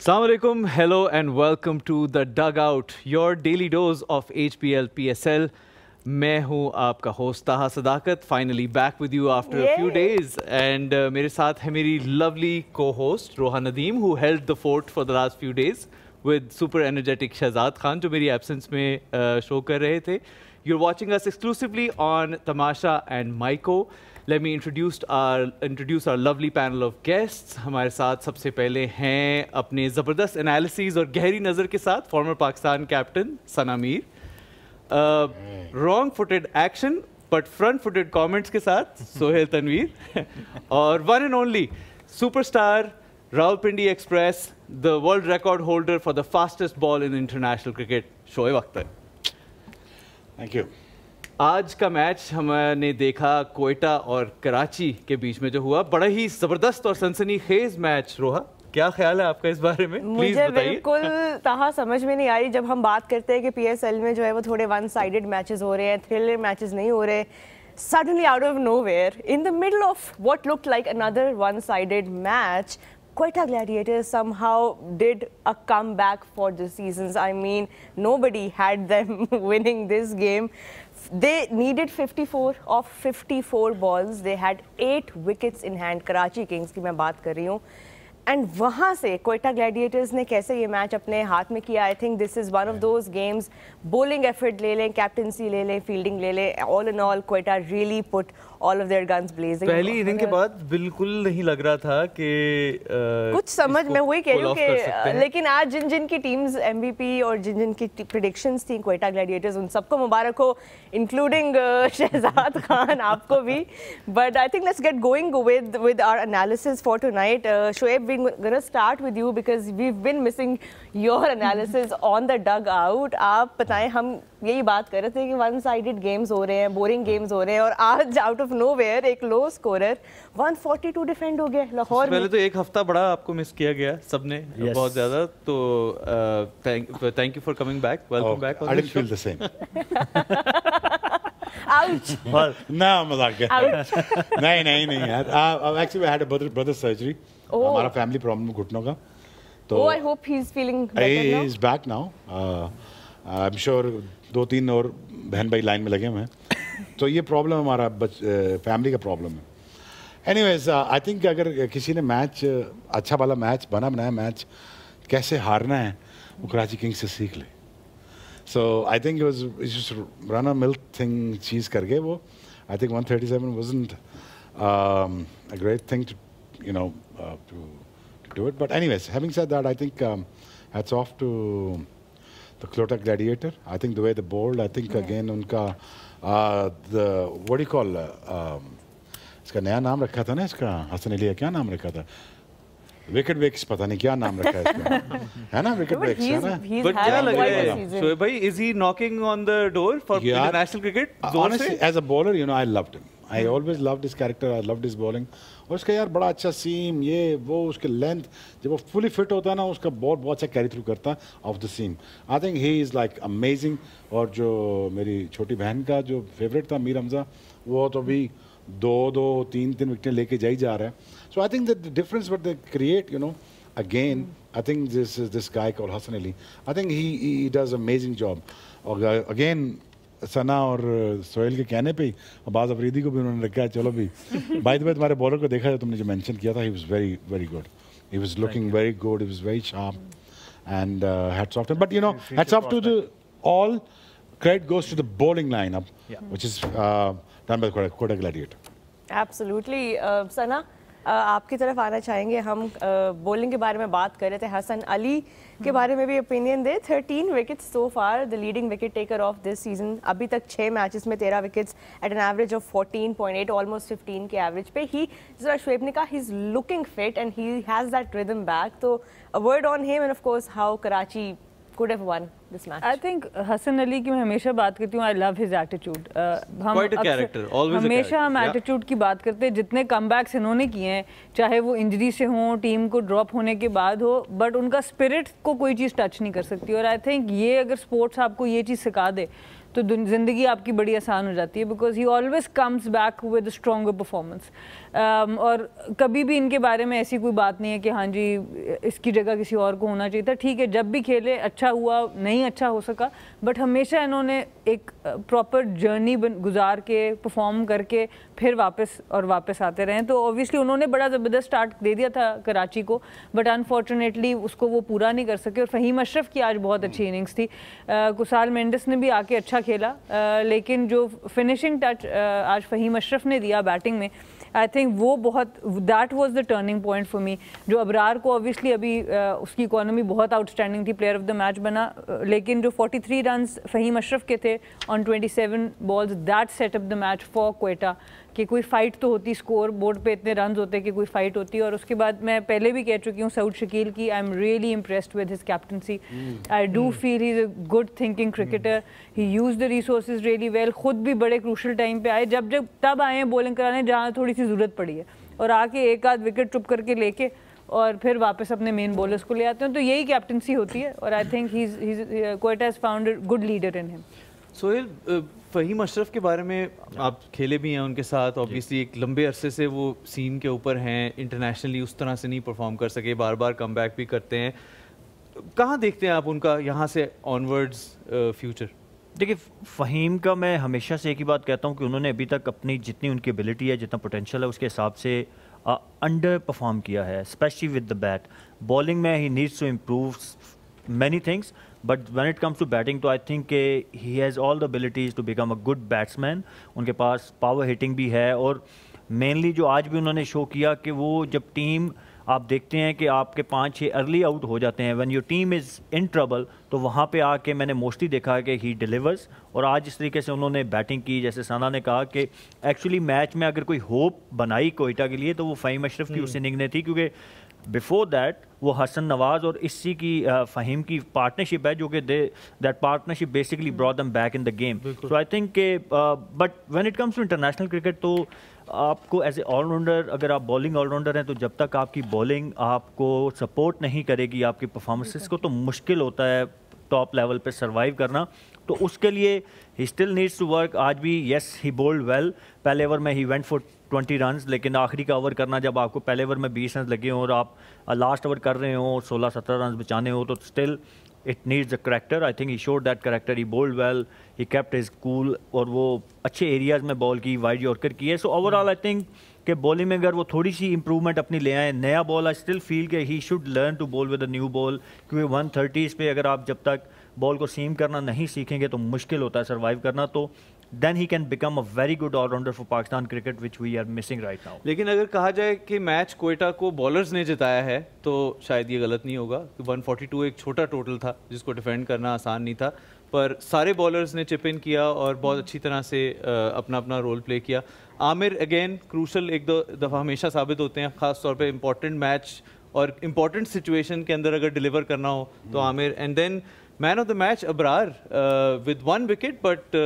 Assalamu alaikum, hello and welcome to The Dugout, your daily dose of HPL PSL. मैं हूँ आपका host ताहा सदाकत, finally back with you after a few days. And मेरे साथ है मेरी lovely co-host Roha Nadeem, who held the fort for the last few days with super energetic Shahzad Khan, जो मेरी absence में show कर रहे थे. You're watching us exclusively on Tamasha and Maiko. Let me introduce our lovely panel of guests. हमारे साथ सबसे पहले हैं अपने ज़बरदस्त एनालिसिस और गहरी नज़र के साथ farmer Pakistan captain Sana Mir, wrong footed action but front footed comments के साथ सोहेल तनवीर और one and only superstar Rawalpindi express, the world record holder for the fastest ball in international cricket, Shoaib Akhtar. Thank you. आज का मैच हमने देखा कोयटा और कराची के बीच में जो हुआ, बड़ा ही ज़बरदस्त और सनसनीखेज मैच. रोहा, क्या ख्याल है आपका इस बारे में? मुझे बिल्कुल ताहा समझ में नहीं आ रही जब हम बात करते हैं कि पीएसएल में जो है वो थोड़े वन साइडेड मैचेस हो रहे हैं, थ्रिलर मैचेस नहीं हो रहे. Suddenly out of nowhere, in the middle of what looked like another one-sided match, Quetta Gladiators somehow did a comeback for the seasons. I mean, nobody had them winning this game. They needed 54 of 54 balls. They had 8 wickets in hand. Karachi Kings की मैं बात कर रही हूँ. And वहाँ से Quetta Gladiators ने कैसे ये मैच अपने हाथ में किया. I think this is one of those games. Bowling effort ले लें, captaincy ले लें, fielding ले लें. All in all, Quetta really put all of their guns blazing. पहली इनिंग के बाद बिल्कुल नहीं लग रहा था कि कुछ समझ में वही कह रही हूँ कि लेकिन आज जिन जिन की टीम्स MVP और जिन जिन की प्रेडिक्शंस थी Quetta Gladiators, उन सबको मुबारक हो, इंक्लूडिंग शहजाद खान, आपको भी. But I think let's get going with our analysis for tonight. Shoaib, we're gonna start with you because we've been missing your analysis on the dugout. आप बताएं, हम यही बात कर रहे थे कि वन साइडेड गेम्स हो रहे हैं, बोरिंग गेम्स हो रहे हैं, और आज आउट ऑफ नोवेयर एक लो स्कोरर 142 डिफेंड हो गया लाहौर में. पहले तो एक हफ्ता बड़ा आपको मिस किया गया सबने, बहुत ज्यादा. तो thank you for coming back, welcome back. I didn't feel the same. Ouch. ना मजाक है. नहीं यार. Actually I had a brother surgery. हमारा फैमिली प्रॉब्लम घुटनों का. तो I hope he is feeling better now. He is back now. I am sure 2-3 और बहन भाई लाइन में लगे हुए हैं. तो ये प्रॉब्लम हमारा फैमिली का प्रॉब्लम है. एनीवेज, आई थिंक अगर किसी ने मैच अच्छा वाला मैच बनाया मैच कैसे हारना है वो कराची किंग्स से सीख ले. So I think it was run a mill thing चीज करके वो. I think 137 wasn't a great thing to do it. But anyways, having said that, I think hats off to the Quetta Gladiator. I think the way they bowled, I think again उनका the what do you call इसका नया नाम रखा था ना, इसका हसन अली क्या नाम रखा था, विकेट वेक्स, पता नहीं क्या नाम रखा है इसका, है ना, विकेट वेक्स है ना. But क्या लग रहा है शोएब भाई, is he knocking on the door for international cricket? Honestly, as a bowler, I loved him. I always loved his character. I loved his bowling. और उसका यार बड़ा अच्छा सीम, ये वो उसके लेंथ, जब वो फुली फिट होता है ना, उसका बॉल बहुत अच्छा कैरी थ्रू करता है off the seam. I think he is like amazing. और जो मेरी छोटी बहन का जो फेवरेट था मीर हमजा, वो तो भी 2-3 विकेटें लेके जा रहा है. So I think the difference what they create, again I think this guy called Hasan Ali, I think he does amazing job. और अगेन सना और सोहेल के कहने पे ही अब्बास अफरीदी को भी उन्होंने रखा है. चलो भी बाय द वे, तुम्हारे बॉलर को देखा है, तुमने जो मेंशन किया था, he was very very good. He was looking very good. He was very sharp and hats off to. But hats off to the all. credit goes to the bowling lineup, which is done by Quetta Gladiator. Absolutely. सना, आपकी तरफ आना चाहेंगे. हम bowling के बारे में बात कर रहे थे, हसन अली के बारे में भी ओपिनियन दे. 13 wickets so far, the leading wicket taker of this season. अभी तक 6 मैचेस में 13 wickets at an average of 14.8, almost 15 के एवरेज पे. ही जरा शोएब ने कहा, he is looking fit and he has that rhythm back. तो a word on him and of course how Karachi could have won this match. I think Hasan Ali की मैं हमेशा बात करती हूँ. I love his attitude. Quite a character, always a हमेशा हम attitude की बात करते हैं. जितने comebacks इन्होंने किए हैं, चाहे वो इंजरी से हो, टीम को ड्रॉप होने के बाद हो, बट उनका स्पिरिट को कोई चीज़ टच नहीं कर सकती. और आई थिंक ये अगर स्पोर्ट्स आपको ये चीज़ सिखा दे تو زندگی آپ کی بڑی آسان ہو جاتی ہے, because he always comes back with a stronger performance. اور کبھی بھی ان کے بارے میں ایسی کوئی بات نہیں ہے کہ ہاں جی اس کی جگہ کسی اور کو ہونا چاہیے تھا. ٹھیک ہے, جب بھی کھیلے اچھا ہوا, نہیں اچھا ہو سکا, بٹ ہمیشہ انہوں نے ایک پراپر جرنی گزار کے پرفارم کر کے پھر واپس آتے رہے. تو اوبیسلی انہوں نے بڑا زبردست اسٹارٹ دے دیا تھا کراچی کو, بٹ انفارچونیٹلی اس کو وہ پورا نہیں کر سکے. اور فہیم اشرف کی آج بہت اچھی اننگس تھی. کسال مینڈس نے بھی آ کے اچھا کھیلا, لیکن جو فنشنگ ٹچ آج فہیم اشرف نے دیا بیٹنگ میں, آئی تھنک وہ بہت, that was the turning point for me. جو ابرار کو اوبیسلی ابھی اس کی اکانومی بہت آؤٹ اسٹینڈنگ تھی, پلیئر آف دا میچ بنا, لیکن جو 43 رنز فہیم اشرف کے تھے on 27 balls, that set up the match for Quetta. کہ کوئی فائٹ تو ہوتی, اسکور بورڈ پہ اتنے رنز ہوتے کہ کوئی فائٹ ہوتی. اور اس کے بعد میں پہلے بھی کہہ چکی ہوں سعود شکیل کی, I am really impressed with his captaincy. I do feel he is a good thinking cricketer. He use the resources really well. خود بھی بڑے کروشل ٹائم پہ آئے, جب تب آئے ہیں بولنگ کرانے جہاں تھوڑی سی ضرورت پڑی ہے, اور آ کے ایک آدھ وکٹ چپ کر کے لے کے اور پھر واپس اپنے مین بولرز کو لے آتے ہیں. تو یہی کیپٹنسی ہوتی ہے, اور I think Quetta has found a good leader in ہم. سہیل, فہیم اشرف کے بارے میں آپ کھیلے بھی ہیں ان کے ساتھ, اوبیسلی ایک لمبے عرصے سے وہ سین کے اوپر ہیں, انٹرنیشنلی اس طرح سے نہیں پرفارم کر سکے, بار بار کم بیک بھی کرتے ہیں. کہاں دیکھتے ہیں آپ ان کا یہاں سے آنورڈز فیوچر؟ دیکھیے, فہیم کا میں ہمیشہ سے ایک ہی بات کہتا ہوں کہ انہوں نے ابھی تک اپنی جتنی ان کی ایبلٹی ہے, جتنا پوٹینشیل ہے, اس کے حساب سے انڈر پرفارم کیا ہے, especially with the bat. Bowling میں he needs to improve many things, but when it comes to batting تو I think he has all the abilities to become a good batsman. ان کے پاس power hitting بھی ہے, اور mainly جو آج بھی انہوں نے شو کیا کہ وہ جب ٹیم آپ دیکھتے ہیں کہ آپ کے 5-6 ارلی آؤٹ ہو جاتے ہیں, when your team is in trouble, تو وہاں پہ آ کے میں نے موسٹلی دیکھا ہے کہ he delivers. اور آج اس طریقے سے انہوں نے بیٹنگ کی, جیسے ثنا نے کہا کہ ایکچولی میچ میں اگر کوئی ہوپ بنائی کوئٹہ کے لیے تو وہ فہیم اشرف کی اس اننگ نے تھی, کیونکہ بفور دیٹ وہ حسن نواز اور اسی کی فہیم کی پارٹنرشپ ہے, جو کہ that partnership basically brought them back in the game. So I think کہ but when it comes to international cricket تو آپ کو ایز اے آل راؤنڈر, اگر آپ بالنگ آل راؤنڈر ہیں, تو جب تک آپ کی بالنگ آپ کو سپورٹ نہیں کرے گی آپ کی پرفارمنسز کو, تو مشکل ہوتا ہے ٹاپ لیول پہ سروائیو کرنا. تو اس کے لیے he still needs to work. آج بھی یس ہی بولڈ ویل, پہلے اوور میں ہی وینٹ فار 20 رنز, لیکن آخری کا اوور کرنا جب آپ کو پہلے اوور میں 20 رنز لگے ہوں اور آپ لاسٹ اوور کر رہے ہوں 16-17 رنز بچانے ہوں, تو still it needs a character. I think he showed that character, he bowled well, he kept his cool, اور وہ اچھے ایریاز میں بال کی, وائڈ یارکر کی ہے. سو اوور آل آئی تھنک کہ بالنگ میں اگر وہ تھوڑی سی امپروومنٹ اپنی لے آئیں, نیا بال, آئی اسٹل فیل کہ ہی شوڈ لرن ٹو بول ود اے نیو بال, کیونکہ 130s پہ اگر آپ جب تک بال کو سیم کرنا نہیں سیکھیں گے تو مشکل ہوتا ہے سروائیو کرنا. تو then he can become a very good all-rounder for Pakistan cricket, which we are missing right now. لیکن اگر کہا جائے کہ میچ کوئٹہ کو بالرز نے جتایا ہے تو شاید یہ غلط نہیں ہوگا. 142 ایک چھوٹا ٹوٹل تھا جس کو ڈیفینڈ کرنا آسان نہیں تھا, پر سارے بالرز نے چپ ان کیا اور بہت اچھی طرح سے اپنا رول پلے کیا. عامر اگین کروشل ایک دو دفعہ ہمیشہ ثابت ہوتے ہیں, خاص طور پہ امپورٹنٹ میچ اور امپورٹنٹ سچویشن کے اندر اگر ڈیلیور کرنا ہو تو Amir. And then man of the match Abrar with 1 wicket, but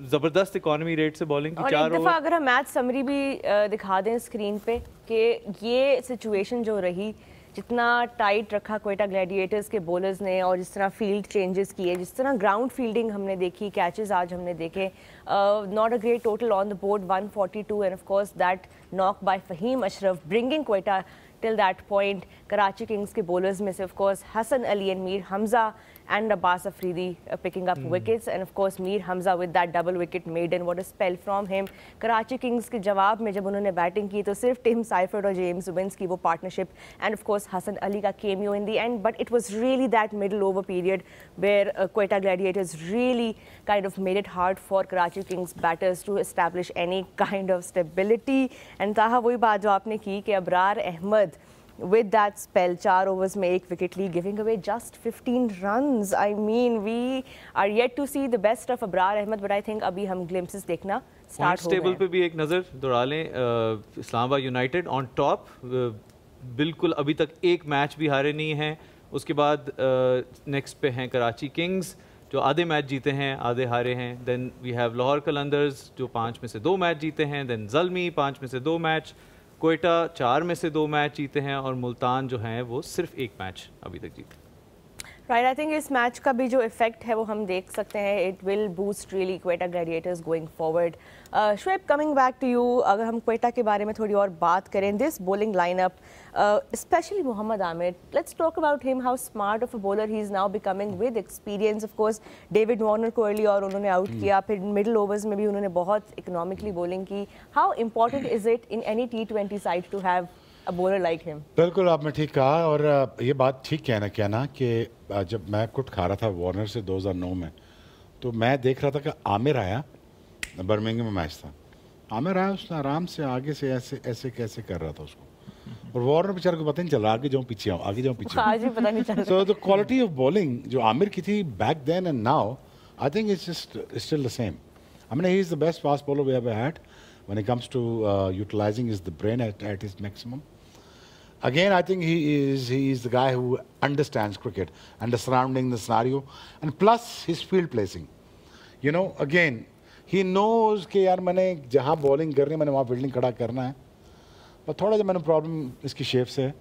زبردست اکانومی ریٹ سے بالنگ کی. 4 اور ایک دفعہ اگر ہم میچ سمری بھی دکھا دیں اسکرین پہ کہ یہ سچویشن جو رہی, جتنا ٹائٹ رکھا کوئٹہ گلیڈیٹرز کے بولرز نے, اور جس طرح فیلڈ چینجز کیے, جس طرح گراؤنڈ فیلڈنگ ہم نے دیکھی, کیچز آج ہم نے دیکھے, not a great total on the board 142, and of course that knock by Faheem Ashraf bringing Quetta till that point. Karachi Kings کے بولرز میں سے of course Hasan Ali and Mir Hamza and Abbas Afridi picking up wickets, and of course Mir Hamza with that double wicket maiden, what a spell from him. Karachi Kings کے جواب میں جب انہوں نے batting کی تو صرف ٹیم سائفرڈ اور جیمز وبنس کی وہ partnership, and of course Hasan Ali کا cameo in the end, but it was really that middle over period where Quetta Gladiators really kind of made it hard for Karachi Kings batters to establish any kind of stability. And Taha وہی بات جو آپ نے کی کہ ابرار Ahmad with that spell, 4 overs میں 1 wicket لی, giving away just 15 runs. I mean, we are yet to see the best of Abrar Ahmad, but I think ابھی ہم glimpses دیکھنا start ہو گئے. ٹیبل پہ بھی ایک نظر دوڑا لیں, اسلام آباد یونائٹیڈ آن ٹاپ, بالکل ابھی تک ایک میچ بھی ہارے نہیں ہیں. اس کے بعد نیکسٹ پہ ہیں کراچی کنگز جو آدھے میچ جیتے ہیں آدھے ہارے ہیں. دین وی ہیو لاہور قلندرز جو 5 میں سے 2 میچ جیتے ہیں. دین زلمی 5 میں سے 2 میچ, کوئٹہ 4 میں سے 2 میچ جیتے ہیں, اور ملتان جو ہیں وہ صرف 1 میچ ابھی تک جیتے. Right, I think इस मैच का भी जो इफेक्ट है वो हम देख सकते हैं. It will boost really Quetta Gladiators going forward. Shoaib, coming back to you, अगर हम क्वेटा के बारे में थोड़ी और बात करें, this bowling lineup, especially Mohammad Amir, let's talk about him, how smart of a bowler he is now becoming with experience. Of course, David Warner को early और उन्होंने out किया, फिर middle overs में भी उन्होंने बहुत economically bowling की. How important is it in any T20 side to have a bowler like him? बिल्कुल आपने ठीक कहा, और ये बात ठीक कहना कि जब मैं कुट खा रहा था वार्नर से 2009 में, तो मैं देख रहा था कि आमिर आया, बर्मिंघम में मैच था, आमिर आया, उसने आराम से आगे से ऐसे ऐसे कैसे कर रहा था उसको, और वार्नर बेचारे को पता नहीं चल रहा आगे जाऊँ पीछे आऊँ, आगे जाऊँ पीछे आज भी पता नहीं चल रहा. So the quality of bowling जो आमिर की थी back then and now, I think it's just still the same. I mean, he is the best fast bowler we ever had. When it comes to utilizing his the brain at his maximum. Again, I think he is the guy who understands cricket and the surrounding, the scenario, and plus his field placing. You know, again, he knows कि यार मैंने जहाँ bowling करनी है मैंने वहाँ fielding खड़ा करना है. पर थोड़ा सा मैंने problem इसकी shape से है.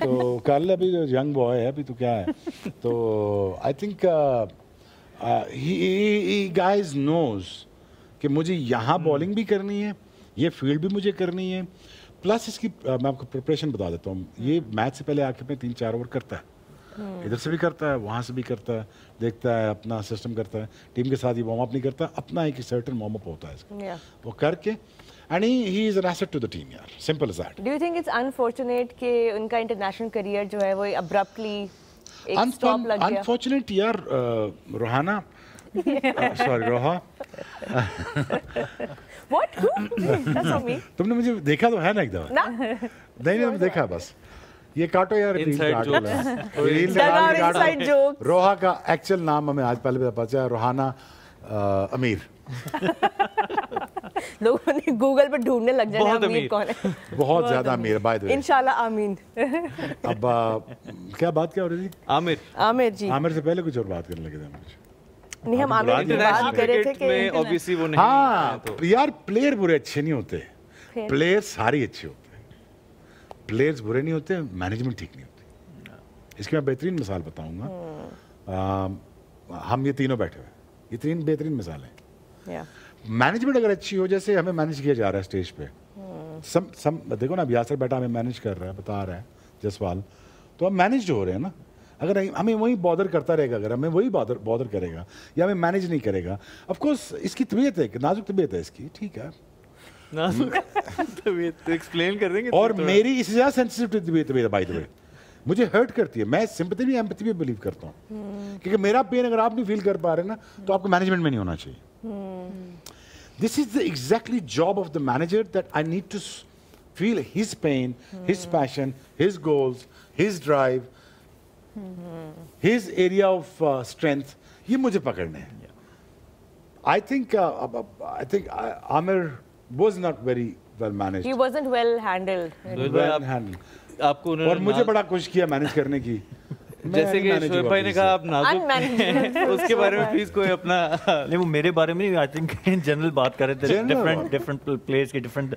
तो कर ले, अभी young boy है, अभी तो क्या है. तो I think he guys knows कि मुझे यहाँ bowling भी करनी है, ये field भी मुझे करनी है. प्लस इसकी मैं आपको प्रिपरेशन बता देता हूँ. ये मैच से पहले आके में 3-4 ओवर करता है, इधर से भी करता है, वहाँ से भी करता है, देखता है, अपना सिस्टम करता है, टीम के साथ ही वार्म अप नहीं करता, अपना एक सर्टेन वार्म अप होता है इसका, वो करके, and he is an asset to the team यार, simple as that. Do you think it's unfortunate कि उनका इंटरनेशनल करियर जो है वो अब्रप्टली एक स्टॉप लग गया? अनफॉर्चुनेट यार, Rohana, sorry Roha. What? That's not me. तुमने मुझे देखा तो है ना एक दफा? ना? नहीं देखा बस. ये काटो यार, Inside joke. Inside joke. रोहा का एक्चुअल नाम हमें आज पहले पता चला, रोहाना अमीर. लोगों ने गूगल पर ढूंढने लग जाए अमीर कौन है. बहुत ज्यादा अमीर, बाय द वे. इंशाल्लाह आमीन. अब क्या बात क्या हो रही थी? आमिर जी. आमिर से पहले कुछ और बात करने लगे थे हम कुछ. नहीं, हम आमिर की बात कर रहे थे कि ऑब्वियसली वो नहीं. हाँ यार, प्लेयर बुरे अच्छे नहीं होते, प्लेयर सारे अच्छे होते हैं. प्लेयर्स बुरे नहीं होते, मैनेजमेंट ठीक नहीं होती. इसकी मैं बेहतरीन मिसाल बताऊंगा. हम ये तीनों बैठे हुए, ये 3 बेहतरीन मिसाल हैं. मैनेजमेंट अगर अच्छी हो, जैसे हमें मैनेज किया जा रहा है स्टेज पे, सम देखो ना, अब यासर बैठा हमें मैनेज कर रहा है, बता रहा है जसवाल, तो हम मैनेज हो रहे हैं ना. अगर हमें वही बॉदर करता रहेगा, अगर हमें वही बॉदर करेगा या हमें मैनेज नहीं करेगा, ऑफ कोर्स इसकी तबीयत है, नाजुक तबीयत है इसकी, ठीक है, नाजुक तबीयत एक्सप्लेन कर देंगे. और मेरी इससे ज्यादा सेंसिटिव तबीयत बाय द वे, मुझे हर्ट करती है. मैं सिंपैथी भी एम्पैथी भी बिलीव करता हूँ, क्योंकि मेरा पेन अगर आप नहीं फील कर पा रहे ना, तो आपको मैनेजमेंट में नहीं होना चाहिए. This is the exactly job of the manager, that I need to feel his pain, his passion, his goals, his drive, his area of strength, ये मुझे पकड़ने हैं. I think Amir was not very well managed. he wasn't well handled. Well handled. आपको और मुझे बड़ा कोशिश किया मैनेज करने की. जैसे कि शोएब भाई ने कहा आप नाजुक, उसके बारे में प्लीज कोई अपना. नहीं, वो मेरे बारे में नहीं, आई थिंक इन जनरल बात कर रहे थे. डिफरेंट प्लेयर्स की डिफरेंट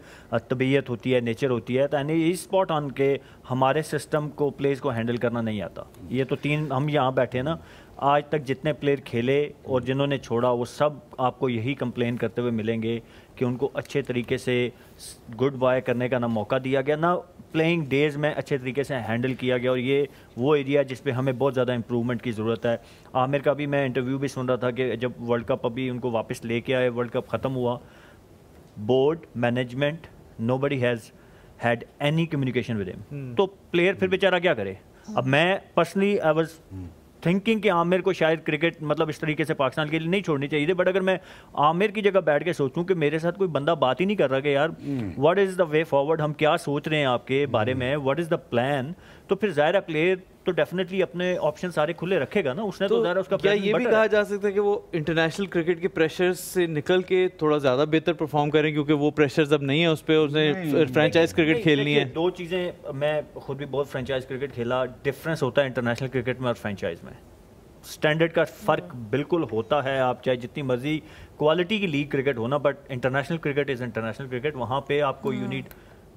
तबीयत होती है, नेचर होती है. तो ये स्पॉट ऑन के हमारे सिस्टम को प्लेयर्स को हैंडल करना नहीं आता. ये तो 3 हम यहाँ बैठे ना, आज तक जितने प्लेयर खेले और जिन्होंने छोड़ा, वो सब आपको यही कंप्लेन करते हुए मिलेंगे कि उनको अच्छे तरीके से गुड बाय करने का ना मौका दिया गया, ना प्लेइंग डेज में अच्छे तरीके से हैंडल किया गया. और ये वो एरिया जिस पे हमें बहुत ज़्यादा इंप्रूवमेंट की ज़रूरत है. आमिर का भी मैं इंटरव्यू भी सुन रहा था कि जब वर्ल्ड कप अभी उनको वापस लेके आए, वर्ल्ड कप ख़त्म हुआ, board management nobody has had any communication with him. तो प्लेयर फिर बेचारा क्या करे. अब मैं पर्सनली आई वाज थिंकिंग कि आमिर को शायद क्रिकेट मतलब इस तरीके से पाकिस्तान के लिए नहीं छोड़नी चाहिए थी. बट अगर मैं आमिर की जगह बैठ के सोचूं कि मेरे साथ कोई बंदा बात ही नहीं कर रहा कि यार what is the way forward, हम क्या सोच रहे हैं आपके बारे में, व्हाट इज़ द प्लान, तो फिर ज़ाहिर है प्लेयर तो डेफिनेटली अपने ऑप्शन सारे खुले रखेगा ना. उसने तो ज़ाहिर उसका क्या ये भी कहा जा सकता है कि वो इंटरनेशनल क्रिकेट के प्रेशर्स से निकल के थोड़ा ज़्यादा बेहतर परफॉर्म करें, क्योंकि वो प्रेशर्स अब नहीं है उस पर, उसने फ्रेंचाइज क्रिकेट खेलनी है. 2 चीज़ें, मैं खुद भी बहुत फ्रेंचाइज क्रिकेट खेला, डिफरेंस होता है इंटरनेशनल क्रिकेट में और फ्रेंचाइज में. स्टैंडर्ड का फ़र्क बिल्कुल होता है. आप चाहे जितनी मर्जी क्वालिटी की लीग क्रिकेट हो ना, but international cricket is international cricket. वहाँ पे आपको you need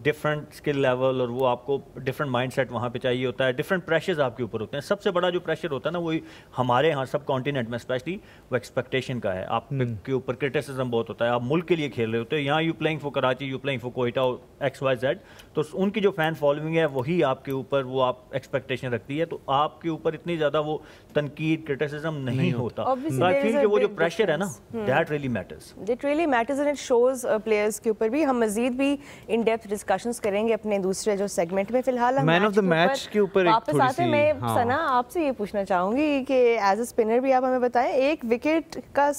different skill level اور وہ آپ کو ڈفرینٹ مائنڈ سیٹ وہاں پہ چاہیے ہوتا ہے, ڈفرینٹ پریشرز آپ کے اوپر ہوتے ہیں. سب سے بڑا جو پریشر ہوتا ہے نا وہی ہمارے یہاں سب کانٹیننٹ میں اسپیشلی وہ ایکسپیکٹیشن کا ہے. آپ کے اوپر کرٹیسزم بہت ہوتا ہے, آپ ملک کے لیے کھیل رہے ہوتے ہیں. یہاں you playing for Karachi, you playing for Quetta X Y Z, تو ان کی جو فین فالوئنگ ہے وہی آپ کے اوپر وہ آپ ایکسپیکٹیشن رکھتی ہے, تو آپ کے اوپر اتنی زیادہ وہ تنقید کرٹیسزم نہیں ہوتا. تو آئی فیل کہ وہ جو پریشر ہے نا that really matters, that really matters and it shows players کے اوپر بھی. ہم مزید بھی ان ڈیپتھ ڈسکشنز کریں گے اپنے دوسرے جو سیگمنٹ میں. فی الحال ہم مین آف دا میچ کے اوپر واپس آتے ہیں. میں ثنا آپ سے یہ پوچھنا چاہوں گی کہ ایز اے اسپنر بھی آپ ہمیں بتائیں, ایک وکٹ کا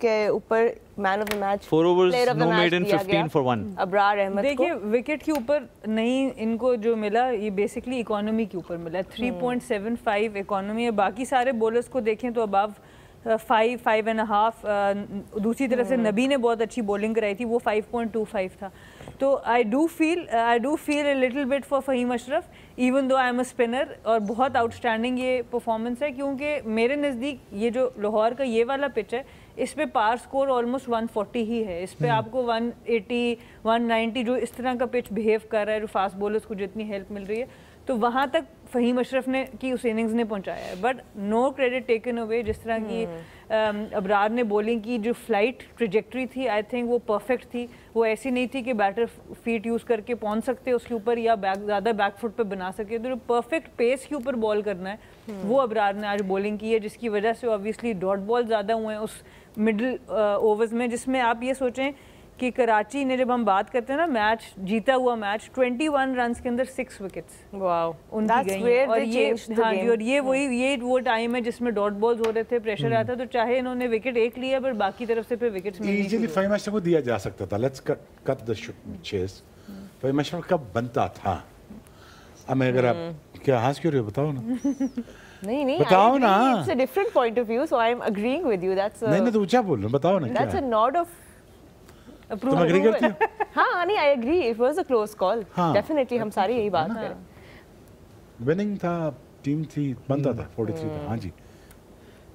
کے اوپر man of the match 4 overs no maiden 15 for 1. Abrar Ahmed. دیکھیے وکٹ کے اوپر نہیں ان کو جو ملا یہ بیسکلی اکانومی کے اوپر ملا. 3.75 اکانومی ہے. باقی سارے بولرز کو دیکھیں تو ابو 5.5. دوسری طرف سے نبی نے بہت اچھی بولنگ کرائی تھی, وہ 5.25 تھا. تو I do feel a little bit for Faheem Ashraf even though I am a spinner. اور بہت آؤٹ اسٹینڈنگ یہ پرفارمنس ہے, کیونکہ میرے نزدیک یہ جو لاہور کا یہ والا پچ ہے اس پہ پار سکور آلموسٹ 140 ہی ہے. اس پہ آپ کو 180 190 جو اس طرح کا پچ بہیو کر رہا ہے, جو فاسٹ بولرز کو جتنی ہیلپ مل رہی ہے, تو وہاں تک فہیم اشرف نے کی اس اننگز نے پہنچایا ہے. But no credit taken away. جس طرح کی ابرار نے بولنگ کی, جو فلائٹ ٹریجیکٹری تھی آئی تھنک وہ پرفیکٹ تھی. وہ ایسی نہیں تھی کہ بیٹر فیٹ یوز کر کے پہنچ سکتے اس کے اوپر یا زیادہ بیک فٹ پہ بنا سکے. تو جو پرفیکٹ پیس کے اوپر بال کرنا ہے وہ ابرار نے آج بولنگ کی ہے, جس کی وجہ سے اوبویسلی ڈاٹ بال زیادہ ہوئے ہیں اس مڈل اوورز میں, جس میں آپ یہ سوچیں کہ کراچی نے جب ہم بات کرتے ہیں نا میچ جیتا ہوا میچ 21 رنز کے اندر 6 وکٹس ان کی گئی. اور یہ وہ ٹائم ہے جس میں ڈاٹ بالز ہو رہے تھے, پریشر آیا تھا, تو چاہے انہوں نے وکٹ ایک لیا پر باقی طرف سے پھر وکٹس ملے. ایزیلی فہیم اشرف کو دیا جا سکتا تھا. لیٹس کٹ دی چیز. فہیم اشرف کب بنتا تھا؟ اب اگر آپ کیا ہنس کیوں رہے ہو بتاؤ نا. نہیں بتاؤ نا. It's a different point of view, so I am agreeing with you. That's نہیں تو کیا بول رہا ہوں, بتاؤ نا. دیٹس اے نوڈ آف تم اگری کرتی ہو؟ ہاں نہیں I agree, it was a close call. Definitely ہم سارے یہی بات کریں. وننگ تھا, ٹیم تھی, بنتا تھا 43 تھا. ہاں جی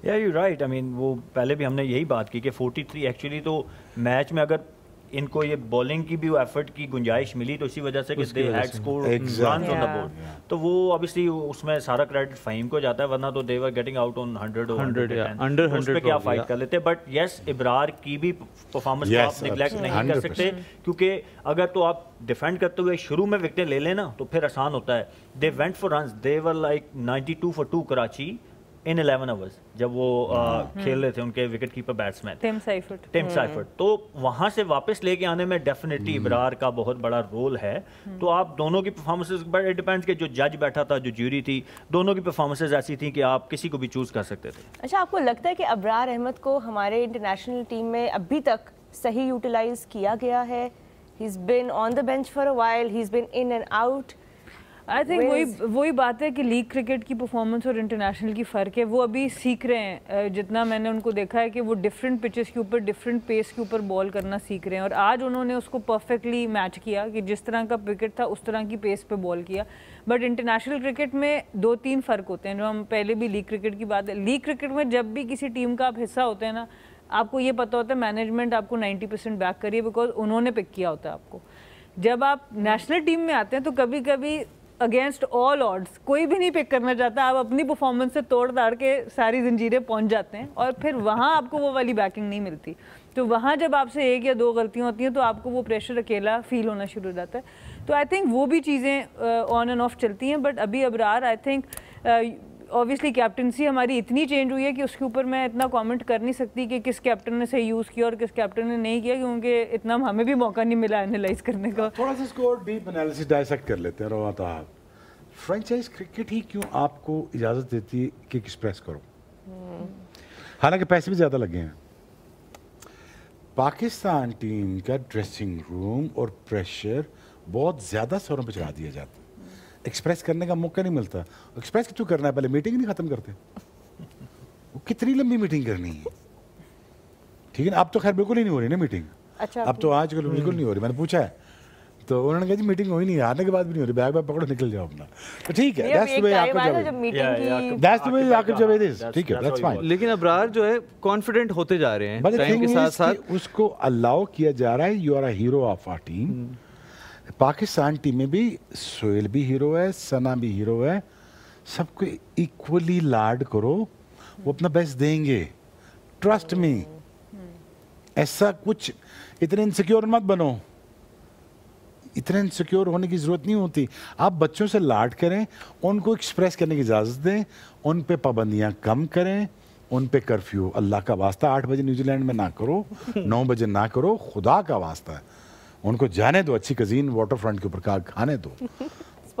یا یو رائٹ. آئی مین وہ پہلے بھی ہم نے یہی بات کی کہ 43 ایکچولی تو میچ میں اگر ان کو یہ بولنگ کی بھی ایفرٹ کی گنجائش ملی تو اسی وجہ سے کہ they had score runs on the board, تو وہ obviously اس میں سارا کریڈٹ فہیم کو جاتا ہے, ورنہ تو they were getting out on 100 under 100 اس پہ کیا فائٹ کر لیتے. بٹ یس ابرار کی بھی پرفارمنس کو آپ نیگلیکٹ نہیں کر سکتے, کیونکہ اگر تو آپ ڈیفینڈ کرتے ہوئے شروع میں وکٹیں لے لینا تو پھر آسان ہوتا ہے. They went for runs, they were like 92 for 2 Karachi in 11 hours جب وہ کھیل رہے تھے ان کے وکٹ کیپر بیٹسمین ٹیم سائفرٹ. تو وہاں سے واپس لے کے آنے میں ڈیفینیٹلی ابرار کا بہت بڑا رول ہے. تو آپ دونوں کی پرفارمنسز بٹ اٹ ڈیپینڈس کہ جو جج بیٹھا تھا, جو جیوری تھی, دونوں کی پرفارمنسز ایسی تھیں کہ آپ کسی کو بھی چوز کر سکتے تھے. اچھا, آپ کو لگتا ہے کہ ابرار احمد کو ہمارے انٹرنیشنل ٹیم میں ابھی تک صحیح یوٹیلائز کیا گیا ہے؟ He is been on the bench for a while, he is been in and out. I think وہی بات ہے کہ لیگ کرکٹ کی پرفارمنس اور انٹرنیشنل کی فرق ہے. وہ ابھی سیکھ رہے ہیں. جتنا میں نے ان کو دیکھا ہے کہ وہ ڈفرینٹ پچز کے اوپر ڈفرینٹ پیس کے اوپر بال کرنا سیکھ رہے ہیں, اور آج انہوں نے اس کو پرفیکٹلی میچ کیا کہ جس طرح کا وکٹ تھا اس طرح کی پیس پہ بال کیا. بٹ انٹرنیشنل کرکٹ میں 2-3 فرق ہوتے ہیں, جو ہم پہلے بھی لیگ کرکٹ کی بات ہے. لیگ کرکٹ میں جب بھی کسی ٹیم کا آپ حصہ ہوتے ہیں نا, آپ کو یہ پتہ ہوتا ہے مینجمنٹ آپ کو 90% بیک کریے, بیکاز انہوں نے پک کیا ہوتا ہے آپ کو. جب آپ نیشنل ٹیم میں آتے ہیں تو کبھی کبھی اگینسٹ آل آڈس کوئی بھی نہیں پک کرنا چاہتا, آپ اپنی پرفارمنس سے توڑ داڑ کے ساری زنجیریں پہنچ جاتے ہیں, اور پھر وہاں آپ کو وہ والی بیکنگ نہیں ملتی. تو وہاں جب آپ سے 1 یا 2 غلطیاں ہوتی ہیں تو آپ کو وہ پریشر اکیلا فیل ہونا شروع ہو جاتا ہے. تو آئی تھنک وہ بھی چیزیں آن اینڈ آف چلتی ہیں. بٹ ابھی ابرار آئی تھنک اوبویسلی کیپٹنسی ہماری اتنی چینج ہوئی ہے کہ اس کے اوپر میں اتنا کامنٹ کر نہیں سکتی کہ کس کیپٹن نے صحیح یوز کیا اور کس کیپٹن نے نہیں کیا, کیونکہ اتنا ہمیں بھی موقع نہیں ملا انالائز کرنے کا. تھوڑا سا اس کو ڈیپ انالیسس ڈائسیکٹ کر لیتے ہیں. رواتا فرینچائز کرکٹ ہی کیوں آپ کو اجازت دیتی ہے کہ ایکسپریس کرو, حالانکہ پیسے بھی زیادہ لگے ہیں. پاکستان ٹیم کا ڈریسنگ روم اور پریشر بہت زیادہ سروں پہ چڑھا دیا جاتا ہے, ایکسپریس کرنے کا موقع نہیں ملتا. ایکسپریس کیوں کرنا ہے, پہلے میٹنگ نہیں ختم کرتے. وہ کتنی لمبی میٹنگ کرنی ہے, ٹھیک ہے نا. اب تو خیر بالکل ہی نہیں ہو رہی نا میٹنگ. اچھا, اب تو آج کل بالکل نہیں ہو رہی. میں نے پوچھا ہے تو انہوں نے کہا جی میٹنگ ہوئی نہیں, آنے کے بعد بھی نہیں ہو رہی, بیگ بیگ پکڑو نکل جاؤ اپنا. تو ٹھیک ہے, ٹھیک ہے, دیٹس فائن. لیکن ابرار جو ہے کانفیڈنٹ ہوتے جا رہے ہیں ٹائم کے ساتھ ساتھ. اس کو الاؤ کیا جا رہا ہے. You are a hero of our team, Pakistan team में भी सोहेल भी हीरो है, सना भी हीरो है, सबको इक्वली लाड करो, वो अपना बेस्ट देंगे, ट्रस्ट मी। ऐसा कुछ इतने इनसिक्योर मत बनो, इतने इनसिक्योर होने की ज़रूरत नहीं होती। आप बच्चों से लाड करें, उनको एक्सप्रेस करने की इजाज़त दें, उन पे पाबंदियाँ कम करें, उन पे कर्फ्यू अल्लाह का वास्ता 8 बजे न्यूजीलैंड में ना करो, 9 बजे ना करो, खुदा का वास्ता है। उनको जाने दो, अच्छी कजीन वाटर फ्रंट के ऊपर खाने दो,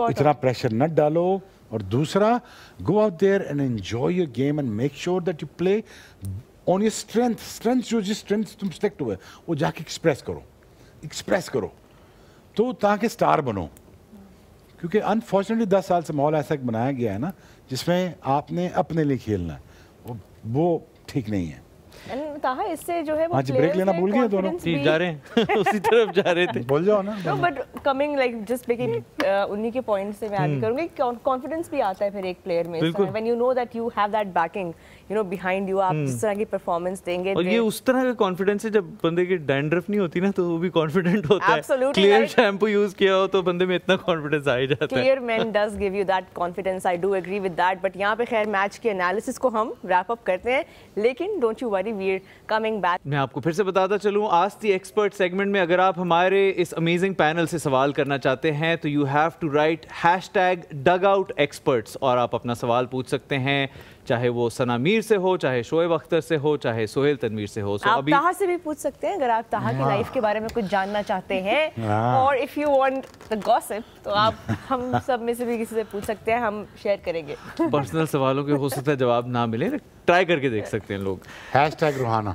इतना प्रेशर न डालो। और दूसरा, go out there and enjoy your game and make sure that you play on your strength जो जिस स्ट्रेंथ तुम सिलेक्ट हुए वो जाके एक्सप्रेस करो तो ताकि स्टार बनो। क्योंकि अनफॉर्चुनेटली 10 साल से माहौल ऐसा बनाया गया है ना जिसमें आपने अपने लिए खेलना है, वो ठीक नहीं है। ताहा इससे जो है वो आज ब्रेक लेना भूल गए दोनों, जा रहे हैं उसी तरफ जा रहे थे, बोल जाओ ना। No but coming like just उन्हीं के पॉइंट से मैं ऐड करूंगी, कॉन्फिडेंस भी आता है फिर एक प्लेयर में when you know that you have that backing you know behind you, आप जिस तरह की परफॉर्मेंस देंगे। और ये उस तरह का कॉन्फिडेंस है जब बंदे की डैंड्रफ नहीं होती ना तो वो भी कॉन्फिडेंट होता है। Absolutely clear right. Shampoo use किया हो तो बंदे में इतना कॉन्फिडेंस आ ही जाता है। Clear man does give you that confidence, I do agree with that. But यहाँ पे खैर मैच के एनालिसिस को हम रैप अप करते हैं, लेकिन don't you worry, we are coming back. मैं आपको फिर से बताता चलूं, आस्क द एक्सपर्ट सेगमेंट में अगर आप हमारे इस अमेजिंग पैनल से सवाल करना चाहते हैं तो you have to write #DugoutExperts और आप अपना सवाल पूछ सकते हैं, चाहे वो सना मीर से हो, चाहे शोएब अख्तर से हो, चाहे सोहेल तनवीर से हो। आप ताहा से भी पूछ सकते हैं अगर आप ताहा की लाइफ के बारे में कुछ जानना चाहते हैं, और if you want the gossip तो आप हम सब में से भी किसी से पूछ सकते हैं, हम शेयर करेंगे। पर्सनल सवालों के हो सकता है जवाब ना मिले, ट्राई करके देख सकते हैं लोग। #रोहाना।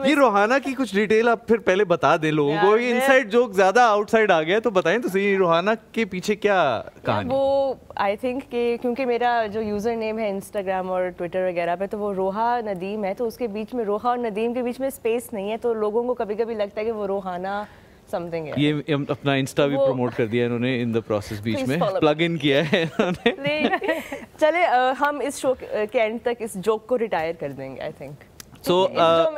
ये रोहाना की कुछ डिटेल आप फिर पहले बता दें लोगों को, ये इनसाइड जोक ज्यादा आउटसाइड आ गया तो बताएं तो सही, रोहाना के पीछे क्या कहानी? वो आई थिंक कि क्योंकि मेरा जो यूजर नेम है इंस्टाग्राम और ट्विटर वगैरह पे तो वो रोहा नदीम है, तो उसके बीच में रोहा और नदीम के बीच में स्पेस नहीं है, तो लोगों को कभी कभी लगता है कि वो रोहाना समथिंग है। ये अपना इंस्टा भी प्रमोट कर दिया इन्होंने इन द प्रोसेस, बीच में प्लग इन किया है इन्होंने। चले हम इस शो के एंड तक इस जोक को रिटायर कर देंगे आई थिंक। So,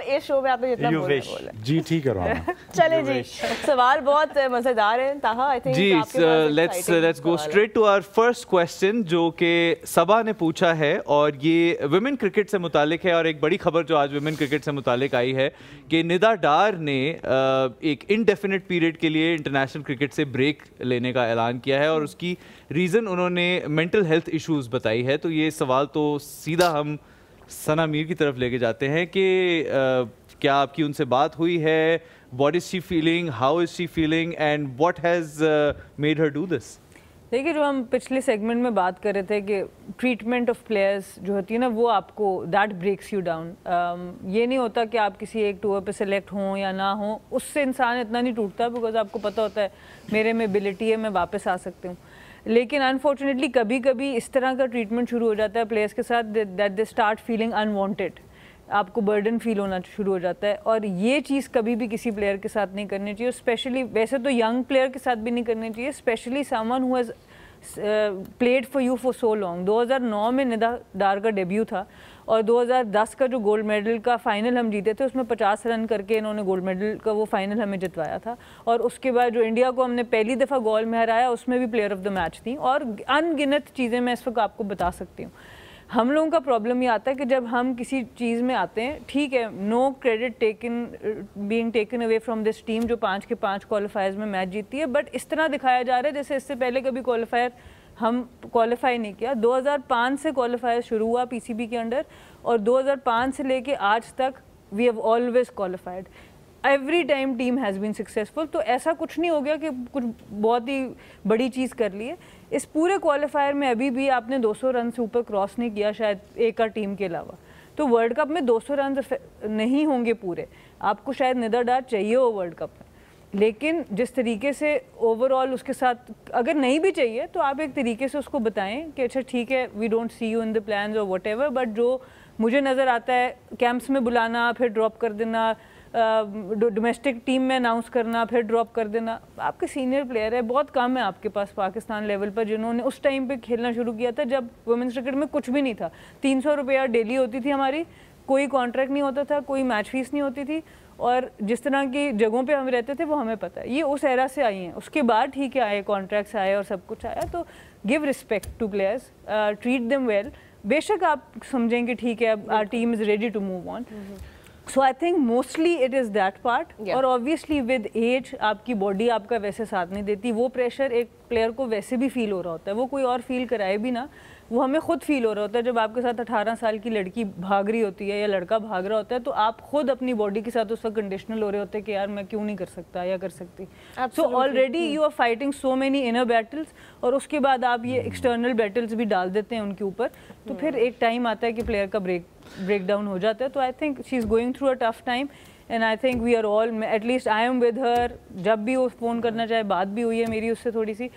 इस शो में आपने जितना बोला जी ठीक है रोहाना। चले जी, सवाल बहुत मजेदार है Taha, I think ji let's go straight to our first question जो कि सबा ने पूछा है, और ये वुमेन क्रिकेट से मुतालिक है। और एक बड़ी खबर जो आज वुमेन क्रिकेट से मुतालिक आई है कि निदा डार ने एक इनडेफिनिट पीरियड के लिए इंटरनेशनल क्रिकेट से ब्रेक लेने का ऐलान किया है, और उसकी रीज़न उन्होंने मेंटल हेल्थ इश्यूज बताई है। तो ये सवाल तो सीधा हम सना मीर की तरफ लेके जाते हैं कि क्या आपकी उनसे बात हुई है, what is she feeling, how is she feeling and what has made her do this? देखिए, जो हम पिछले सेगमेंट में बात कर रहे थे कि ट्रीटमेंट ऑफ प्लेयर्स जो होती है ना, वो आपको दैट ब्रेक्स यू डाउन। ये नहीं होता कि आप किसी एक टूर पे सेलेक्ट हों या ना हों, उससे इंसान इतना नहीं टूटता, बिकॉज आपको पता होता है मेरे में एबिलिटी है, मैं वापस आ सकती हूँ। लेकिन अनफॉर्चुनेटली कभी कभी इस तरह का ट्रीटमेंट शुरू हो जाता है प्लेयर्स के साथ that they start feeling unwanted, आपको बर्डन फील होना शुरू हो जाता है, और ये चीज़ कभी भी किसी प्लेयर के साथ नहीं करनी चाहिए। स्पेशली वैसे तो यंग प्लेयर के साथ भी नहीं करनी चाहिए, specially someone who has played for you for so long. 2009 में निदा डार का डेब्यू था, और 2010 का जो गोल्ड मेडल का फाइनल हम जीते थे उसमें 50 रन करके इन्होंने गोल्ड मेडल का वो फाइनल हमें जितवाया था। और उसके बाद जो इंडिया को हमने पहली दफ़ा गोल में हराया उसमें भी प्लेयर ऑफ द मैच थी, और अनगिनत चीज़ें मैं इस वक्त आपको बता सकती हूँ। हम लोगों का प्रॉब्लम ये आता है कि जब हम किसी चीज़ में आते हैं, ठीक है, no credit being taken away from this team जो 5 के 5 क्वालिफायर्स में मैच जीती है, बट इस तरह दिखाया जा रहा है जैसे इससे पहले कभी क्वालिफायर हम क्वालिफाई नहीं किया। 2005 से क्वालिफायर शुरू हुआ पीसीबी के अंडर, और 2005 से लेके आज तक we have always qualified, every time team has been successful. तो ऐसा कुछ नहीं हो गया कि कुछ बहुत ही बड़ी चीज़ कर ली है। इस पूरे क्वालिफायर में अभी भी आपने 200 रन से ऊपर क्रॉस नहीं किया शायद एक और टीम के अलावा, तो वर्ल्ड कप में 200 रन नहीं होंगे पूरे, आपको शायद निदा डार चाहिए हो वर्ल्ड कप में। लेकिन जिस तरीके से ओवरऑल उसके साथ अगर नहीं भी चाहिए तो आप एक तरीके से उसको बताएं कि अच्छा ठीक है, we don't see you in the plans और वट एवर, बट जो मुझे नज़र आता है कैंप्स में बुलाना, फिर ड्रॉप कर देना, डोमेस्टिक टीम में अनाउंस करना, फिर ड्रॉप कर देना। आपके सीनियर प्लेयर है, बहुत कम है आपके पास पाकिस्तान लेवल पर जिन्होंने उस टाइम पे खेलना शुरू किया था जब वुमेन्स क्रिकेट में कुछ भी नहीं था। 300 रुपया डेली होती थी हमारी, कोई कॉन्ट्रैक्ट नहीं होता था, कोई मैच फीस नहीं होती थी, اور جس طرح کی جگہوں پہ ہم رہتے تھے وہ ہمیں پتہ ہے. یہ اس ایرا سے آئی ہیں. اس کے بعد ٹھیک ہے آئے کانٹریکٹس آئے اور سب کچھ آیا, تو give respect to players, treat them well. بے شک آپ سمجھیں کہ ٹھیک ہے our team is ready to move on. So I think mostly it is that part. اور obviously with age آپ کی باڈی آپ کا ویسے ساتھ نہیں دیتی. وہ پریشر ایک پلیئر کو ویسے بھی فیل ہو رہا ہوتا ہے, وہ کوئی اور فیل کرائے بھی نا, وہ ہمیں خود فیل ہو رہا ہوتا ہے. جب آپ کے ساتھ 18 سال کی لڑکی بھاگ رہی ہوتی ہے یا لڑکا بھاگ رہا ہوتا ہے, تو آپ خود اپنی باڈی کے ساتھ اس وقت کنڈیشنل ہو رہے ہوتے ہیں کہ یار میں کیوں نہیں کر سکتا یا کر سکتی. So already you are fighting so many inner battles, اور اس کے بعد آپ یہ ایکسٹرنل بیٹلس بھی ڈال دیتے ہیں ان کے اوپر, تو پھر ایک ٹائم آتا ہے کہ پلیئر کا بریک ڈاؤن ہو جاتا ہے. تو I think she is going through a tough time, and I think we are all, at least I am with her. جب بھی وہ فون کرنا چاہے, بات بھی ہوئی ہے میری اس سے تھوڑی سی,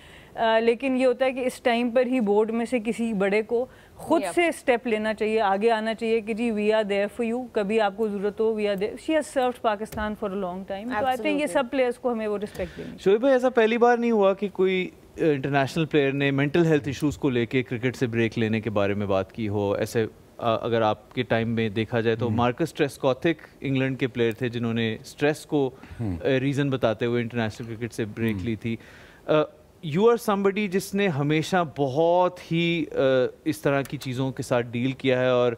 لیکن یہ ہوتا ہے کہ اس ٹائم پر ہی بورڈ میں سے کسی بڑے کو خود سے اسٹیپ لینا چاہیے, آگے آنا چاہیے کہ جی we are there for you, کبھی آپ کو ضرورت ہو we are there. She has served Pakistan for a long time. تو آئی تھنک یہ سب پلیئرس کو ہمیں وہ رسپیکٹ دینی. شعیب بھائی, ایسا پہلی بار نہیں ہوا کہ کوئی انٹرنیشنل پلیئر نے مینٹل ہیلتھ ایشوز کو لے کے کرکٹ سے بریک لینے کے بارے میں بات کی ہو؟ ایسے اگر آپ کے ٹائم میں دیکھا جائے تو مارکس ٹریسکوتھک انگلینڈ کے پلیئر تھے جنہوں نے اسٹریس کو ریزن بتاتے ہوئے انٹرنیشنل کرکٹ سے بریک لی تھی. یو آر سمبڈی جس نے ہمیشہ بہت ہی اس طرح کی چیزوں کے ساتھ ڈیل کیا ہے, اور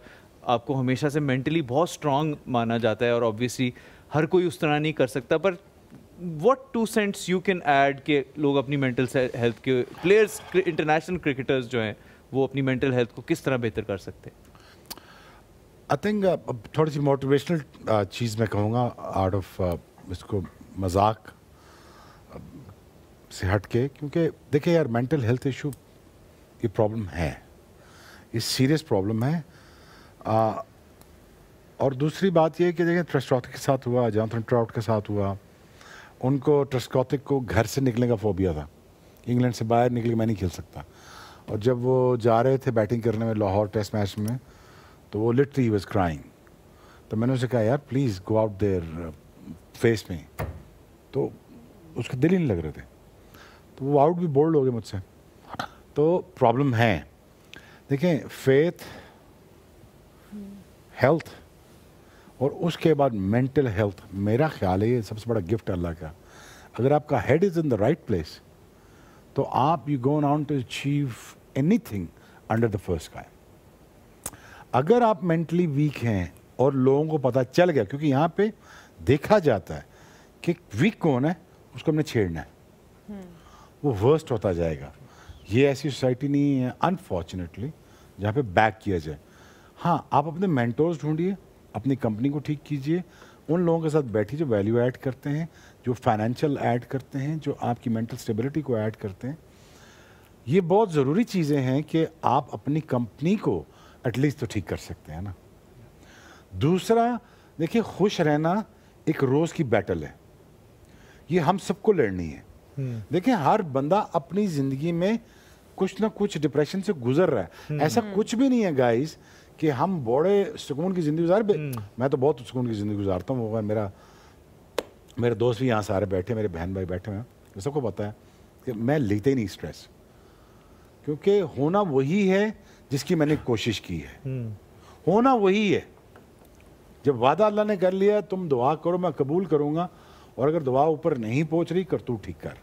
آپ کو ہمیشہ سے مینٹلی بہت اسٹرانگ مانا جاتا ہے, اور آبویسلی ہر کوئی اس طرح نہیں کر سکتا. پر what 2 cents you can add کہ لوگ اپنی مینٹل ہیلتھ کے پلیئرس, انٹرنیشنل کرکٹرز جو ہیں وہ اپنی مینٹل ہیلتھ کو کس طرح بہتر کر سکتے ہیں؟ آئی تھنک تھوڑی سی موٹیویشنل چیز میں کہوں گا آؤٹ آف اس کو مذاق سے ہٹ کے, کیونکہ دیکھیں یار مینٹل ہیلتھ ایشو یہ پرابلم ہے, یہ سیریس پرابلم ہے. اور دوسری بات یہ کہ دیکھیں ٹریسکوتھک کے ساتھ ہوا, جانتھن ٹراؤٹ کے ساتھ ہوا. ان کو ٹریسکوتھک کو گھر سے نکلنے کا فوبیا تھا, انگلینڈ سے باہر نکل کے میں نہیں کھیل سکتا. اور جب وہ جا رہے تھے بیٹنگ کرنے میں لاہور ٹیسٹ میچ میں, تو وہ لٹرلی واز کرائنگ. تو میں نے اسے کہا یار please go out there face میں, تو اس کے دل ہی نہیں لگ رہے تھے, تو وہ آؤٹ بھی بولڈ ہو گئے مجھ سے. تو پرابلم ہے. دیکھیں فیتھ, ہیلتھ اور اس کے بعد مینٹل ہیلتھ, میرا خیال ہے یہ سب سے بڑا گفٹ اللہ کا. اگر آپ کا head is in the right place تو آپ you gone on to achieve any thing under the first sky. اگر آپ مینٹلی ویک ہیں اور لوگوں کو پتہ چل گیا, کیونکہ یہاں پہ دیکھا جاتا ہے کہ ویک کون ہے, اس کو ہم نے چھیڑنا ہے, وہ ورسٹ ہوتا جائے گا. یہ ایسی سوسائٹی نہیں ہے انفارچونیٹلی جہاں پہ بیک کیا جائے. ہاں آپ اپنے مینٹورز ڈھونڈیے, اپنی کمپنی کو ٹھیک کیجیے, ان لوگوں کے ساتھ بیٹھیے جو ویلیو ایڈ کرتے ہیں, جو فائنینشیل ایڈ کرتے ہیں, جو آپ کی مینٹل اسٹیبلٹی کو ایڈ کرتے ہیں. یہ بہت ضروری چیزیں ہیں کہ آپ اپنی کمپنی کو ایٹ لیسٹ تو ٹھیک کر سکتے ہیں نا. دوسرا دیکھیے خوش رہنا ایک روز کی بیٹل ہے, یہ ہم سب کو لڑنی ہے. دیکھیں ہر بندہ اپنی زندگی میں کچھ نہ کچھ ڈپریشن سے گزر رہا ہے. ایسا کچھ بھی نہیں ہے گائز کہ ہم بڑے سکون کی زندگی گزار. میں تو بہت سکون کی زندگی گزارتا ہوں. میرے دوست بھی یہاں سارے بیٹھے, میرے بہن بھائی بیٹھے ہیں, سب کو پتہ ہے کہ میں لیتے ہی نہیں اسٹریس, کیونکہ ہونا وہی ہے جس کی میں نے کوشش کی ہے. ہونا وہی ہے. جب وعدہ اللہ نے کر لیا تم دعا کرو میں قبول کروں گا, اور اگر دعا اوپر نہیں پہنچ رہی کر تو ٹھیک کر.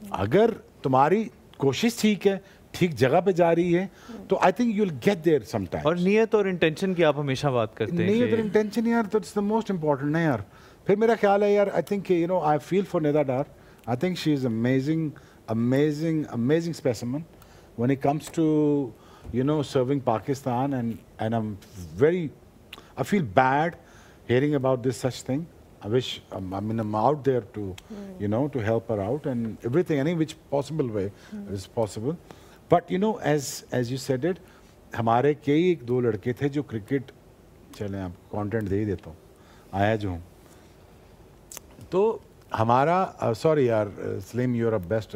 اگر تمہاری کوشش ٹھیک ہے, ٹھیک جگہ پہ جا رہی ہے, تو I think you will get there some time. اور نیت اور انٹینشن کی آپ ہمیشہ بات کرتے ہیں. نیت اور انٹینشن یار دیٹس دا موسٹ امپورٹنٹ ہے یار. پھر میرا خیال ہے یار I think you know I feel for Nida Dar. I think she is amazing specimen when it comes to you know serving Pakistan, and I feel bad hearing about this such thing. I wish I'm out there to you know to help her out and everything, any which possible way is possible. But you know as you said it, ہمارے کئی ایک دو لڑکے تھے جو cricket, چلیں آپ content دے ہی دیتا ہوں, آیا جو ہوں تو ہمارا سوری یار Saleem, you are best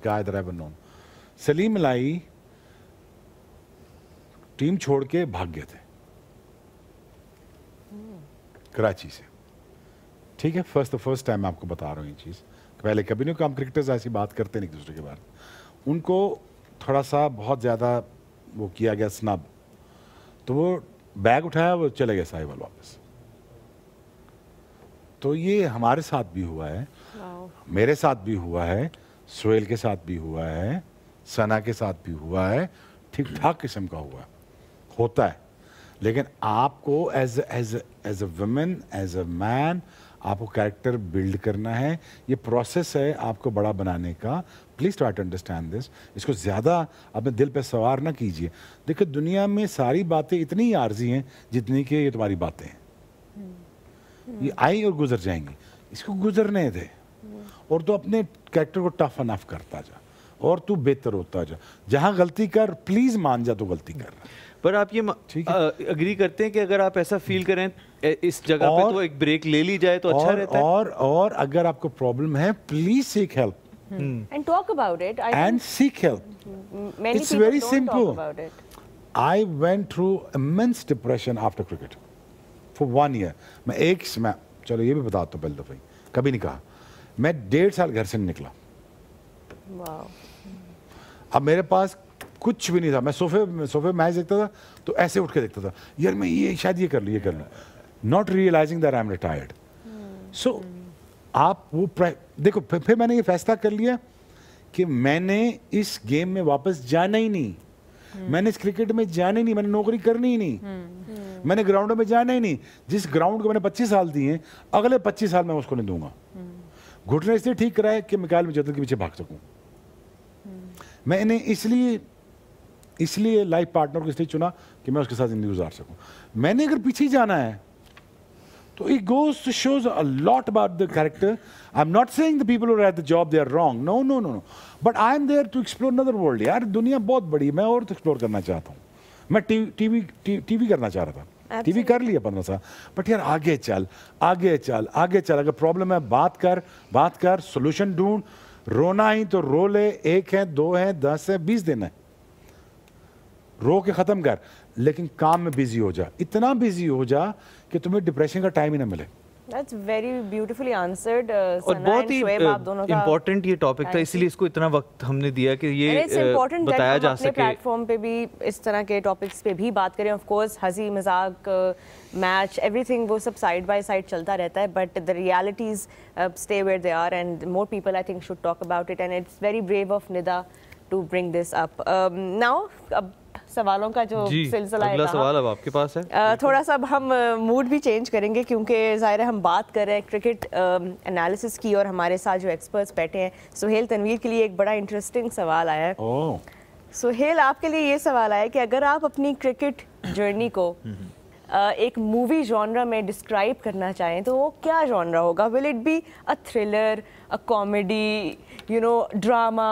guy that I ever known. Saleem ملائی ٹیم چھوڑ کے بھاگ گئے تھے کراچی سے, ٹھیک ہے. فرسٹ ٹائم آپ کو بتا رہا ہوں یہ چیز, پہلے کبھی نہیں. ہم کرکٹرز ایسی بات کرتے نہیں ایک دوسرے کے بارے میں. ان کو تھوڑا سا بہت زیادہ وہ کیا گیا سنب, تو وہ بیگ اٹھایا, وہ چلے گئے ساحل واپس. तो ये हमारे साथ भी हुआ है, मेरे साथ भी हुआ है, सोहेल के साथ भी हुआ है, सना के साथ भी हुआ है, ठीक ठाक किस्म का हुआ होता है। लेकिन आपको as a woman, as a man, आपको कैरेक्टर बिल्ड करना है। ये प्रोसेस है आपको बड़ा बनाने का। Please try to understand this. इसको ज़्यादा अपने दिल पे सवार ना कीजिए। देखो दुनिया में सारी बातें इतनी ही आर्जी हैं जितनी कि ये तुम्हारी बातें हैं। ये आई और गुजर जाएंगी, इसको गुजरने दे और तो अपने कैरेक्टर को टफ अनफ करता जा और तू बेहतर होता जा। जहाँ गलती कर प्लीज़ मान जा तो गलती कर। पर आप ये अग्री करते हैं कि अगर आप ऐसा फील करें इस जगह पे तो एक ब्रेक ले ली जाए तो अच्छा रहता है? और अगर आपको प्रॉब्लम है please seek help and talk about it. and seek help. Many It's people very don't simple. talk about it. I went through immense depression after cricket for 1 year. मैं चलो ये भी बताता हूँ पहले दफा, कभी नहीं कहा। मैं 1.5 साल घर से नहीं निकला। Wow. अब मेरे पास कुछ भी नहीं था। मैं सोफे मैच देखता था तो ऐसे उठ के देखता था, यार मैं ये शायद ये कर लूँ, not realizing that I am retired. So आप वो देखो, फिर मैंने ये फैसला कर लिया कि मैंने इस गेम में वापस जाना ही नहीं, मैंने इस क्रिकेट में जाना ही नहीं, मैंने नौकरी करनी ही नहीं, मैंने ग्राउंडों में जाना ही नहीं। जिस ग्राउंड को मैंने 25 साल दिए हैं, अगले 25 साल मैं उसको नहीं दूंगा। घुटने इसलिए ठीक कराया कि मिकाइल मुजद्दिद के पीछे भाग सकूं। मैंने इसलिए लाइफ पार्टनर को इसलिए चुना कि मैं उसके साथ जिंदगी गुजार सकूं। मैंने अगर पीछे जाना है तो it goes to shows a lot about the character. I'm not saying the people who are at the job they are wrong. No. But I am there to explore another world. यार दुनिया बहुत बड़ी है, मैं और तो explore करना चाहता हूँ। मैं टीवी करना चाह रहा था, टीवी कर लिया 15 साल, बट यार आगे चल। अगर प्रॉब्लम है बात कर, सोल्यूशन ढूंढ। रोना ही तो रो ले, 1 है 2 है 10 है 20 दिन है, रो के खत्म कर, लेकिन काम में बिजी हो जा, इतना बिजी हो जा कि तुम्हें डिप्रेशन का टाइम ही ना मिले। That's very beautifully answered. और बहुत ही इम्पोर्टेंट ये टॉपिक था, इसीलिए इसको इतना वक्त हमने दिया कि ये बताया जा सके। प्लेटफॉर्म पे भी इस तरह के टॉपिक्स पे भी बात करें। ऑफ कोर्स हंसी मजाक, मैच, एवरीथिंग वो सब साइड बाय साइड चलता रहता है, but the realities stay where they are and more people I think should talk about it and it's very brave of Nida to bring this up. Now अब सवालों का जो सिलसिला है, अगला सवाल अब आपके पास है। थोड़ा सा अब हम मूड भी चेंज करेंगे क्योंकि ज़ाहिर है हम बात कर रहे हैं क्रिकेट एनालिसिस की और हमारे साथ जो एक्सपर्ट्स बैठे हैं। सुहेल तनवीर के लिए एक बड़ा इंटरेस्टिंग सवाल आया है। सुहेल, आपके लिए ये सवाल आया कि अगर आप अपनी क्रिकेट जर्नी को एक मूवी जॉनरा में डिस्क्राइब करना चाहें तो वो क्या जॉनरा होगा? Will it be a thriller, a comedy, drama,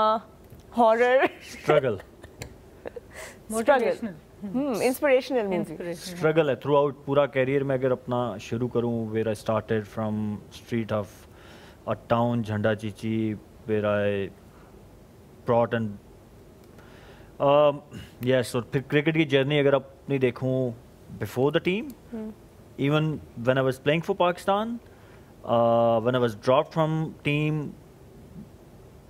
horror? Inspirational movie. Struggle है थ्रू आउट पूरा कैरियर में। अगर अपना शुरू करूं, where I started from street of a town Jhanda Chichi, where I brought and yes, और फिर क्रिकेट की जर्नी अगर अपनी देखूं before the team, even when I was playing for Pakistan, when I was dropped from team,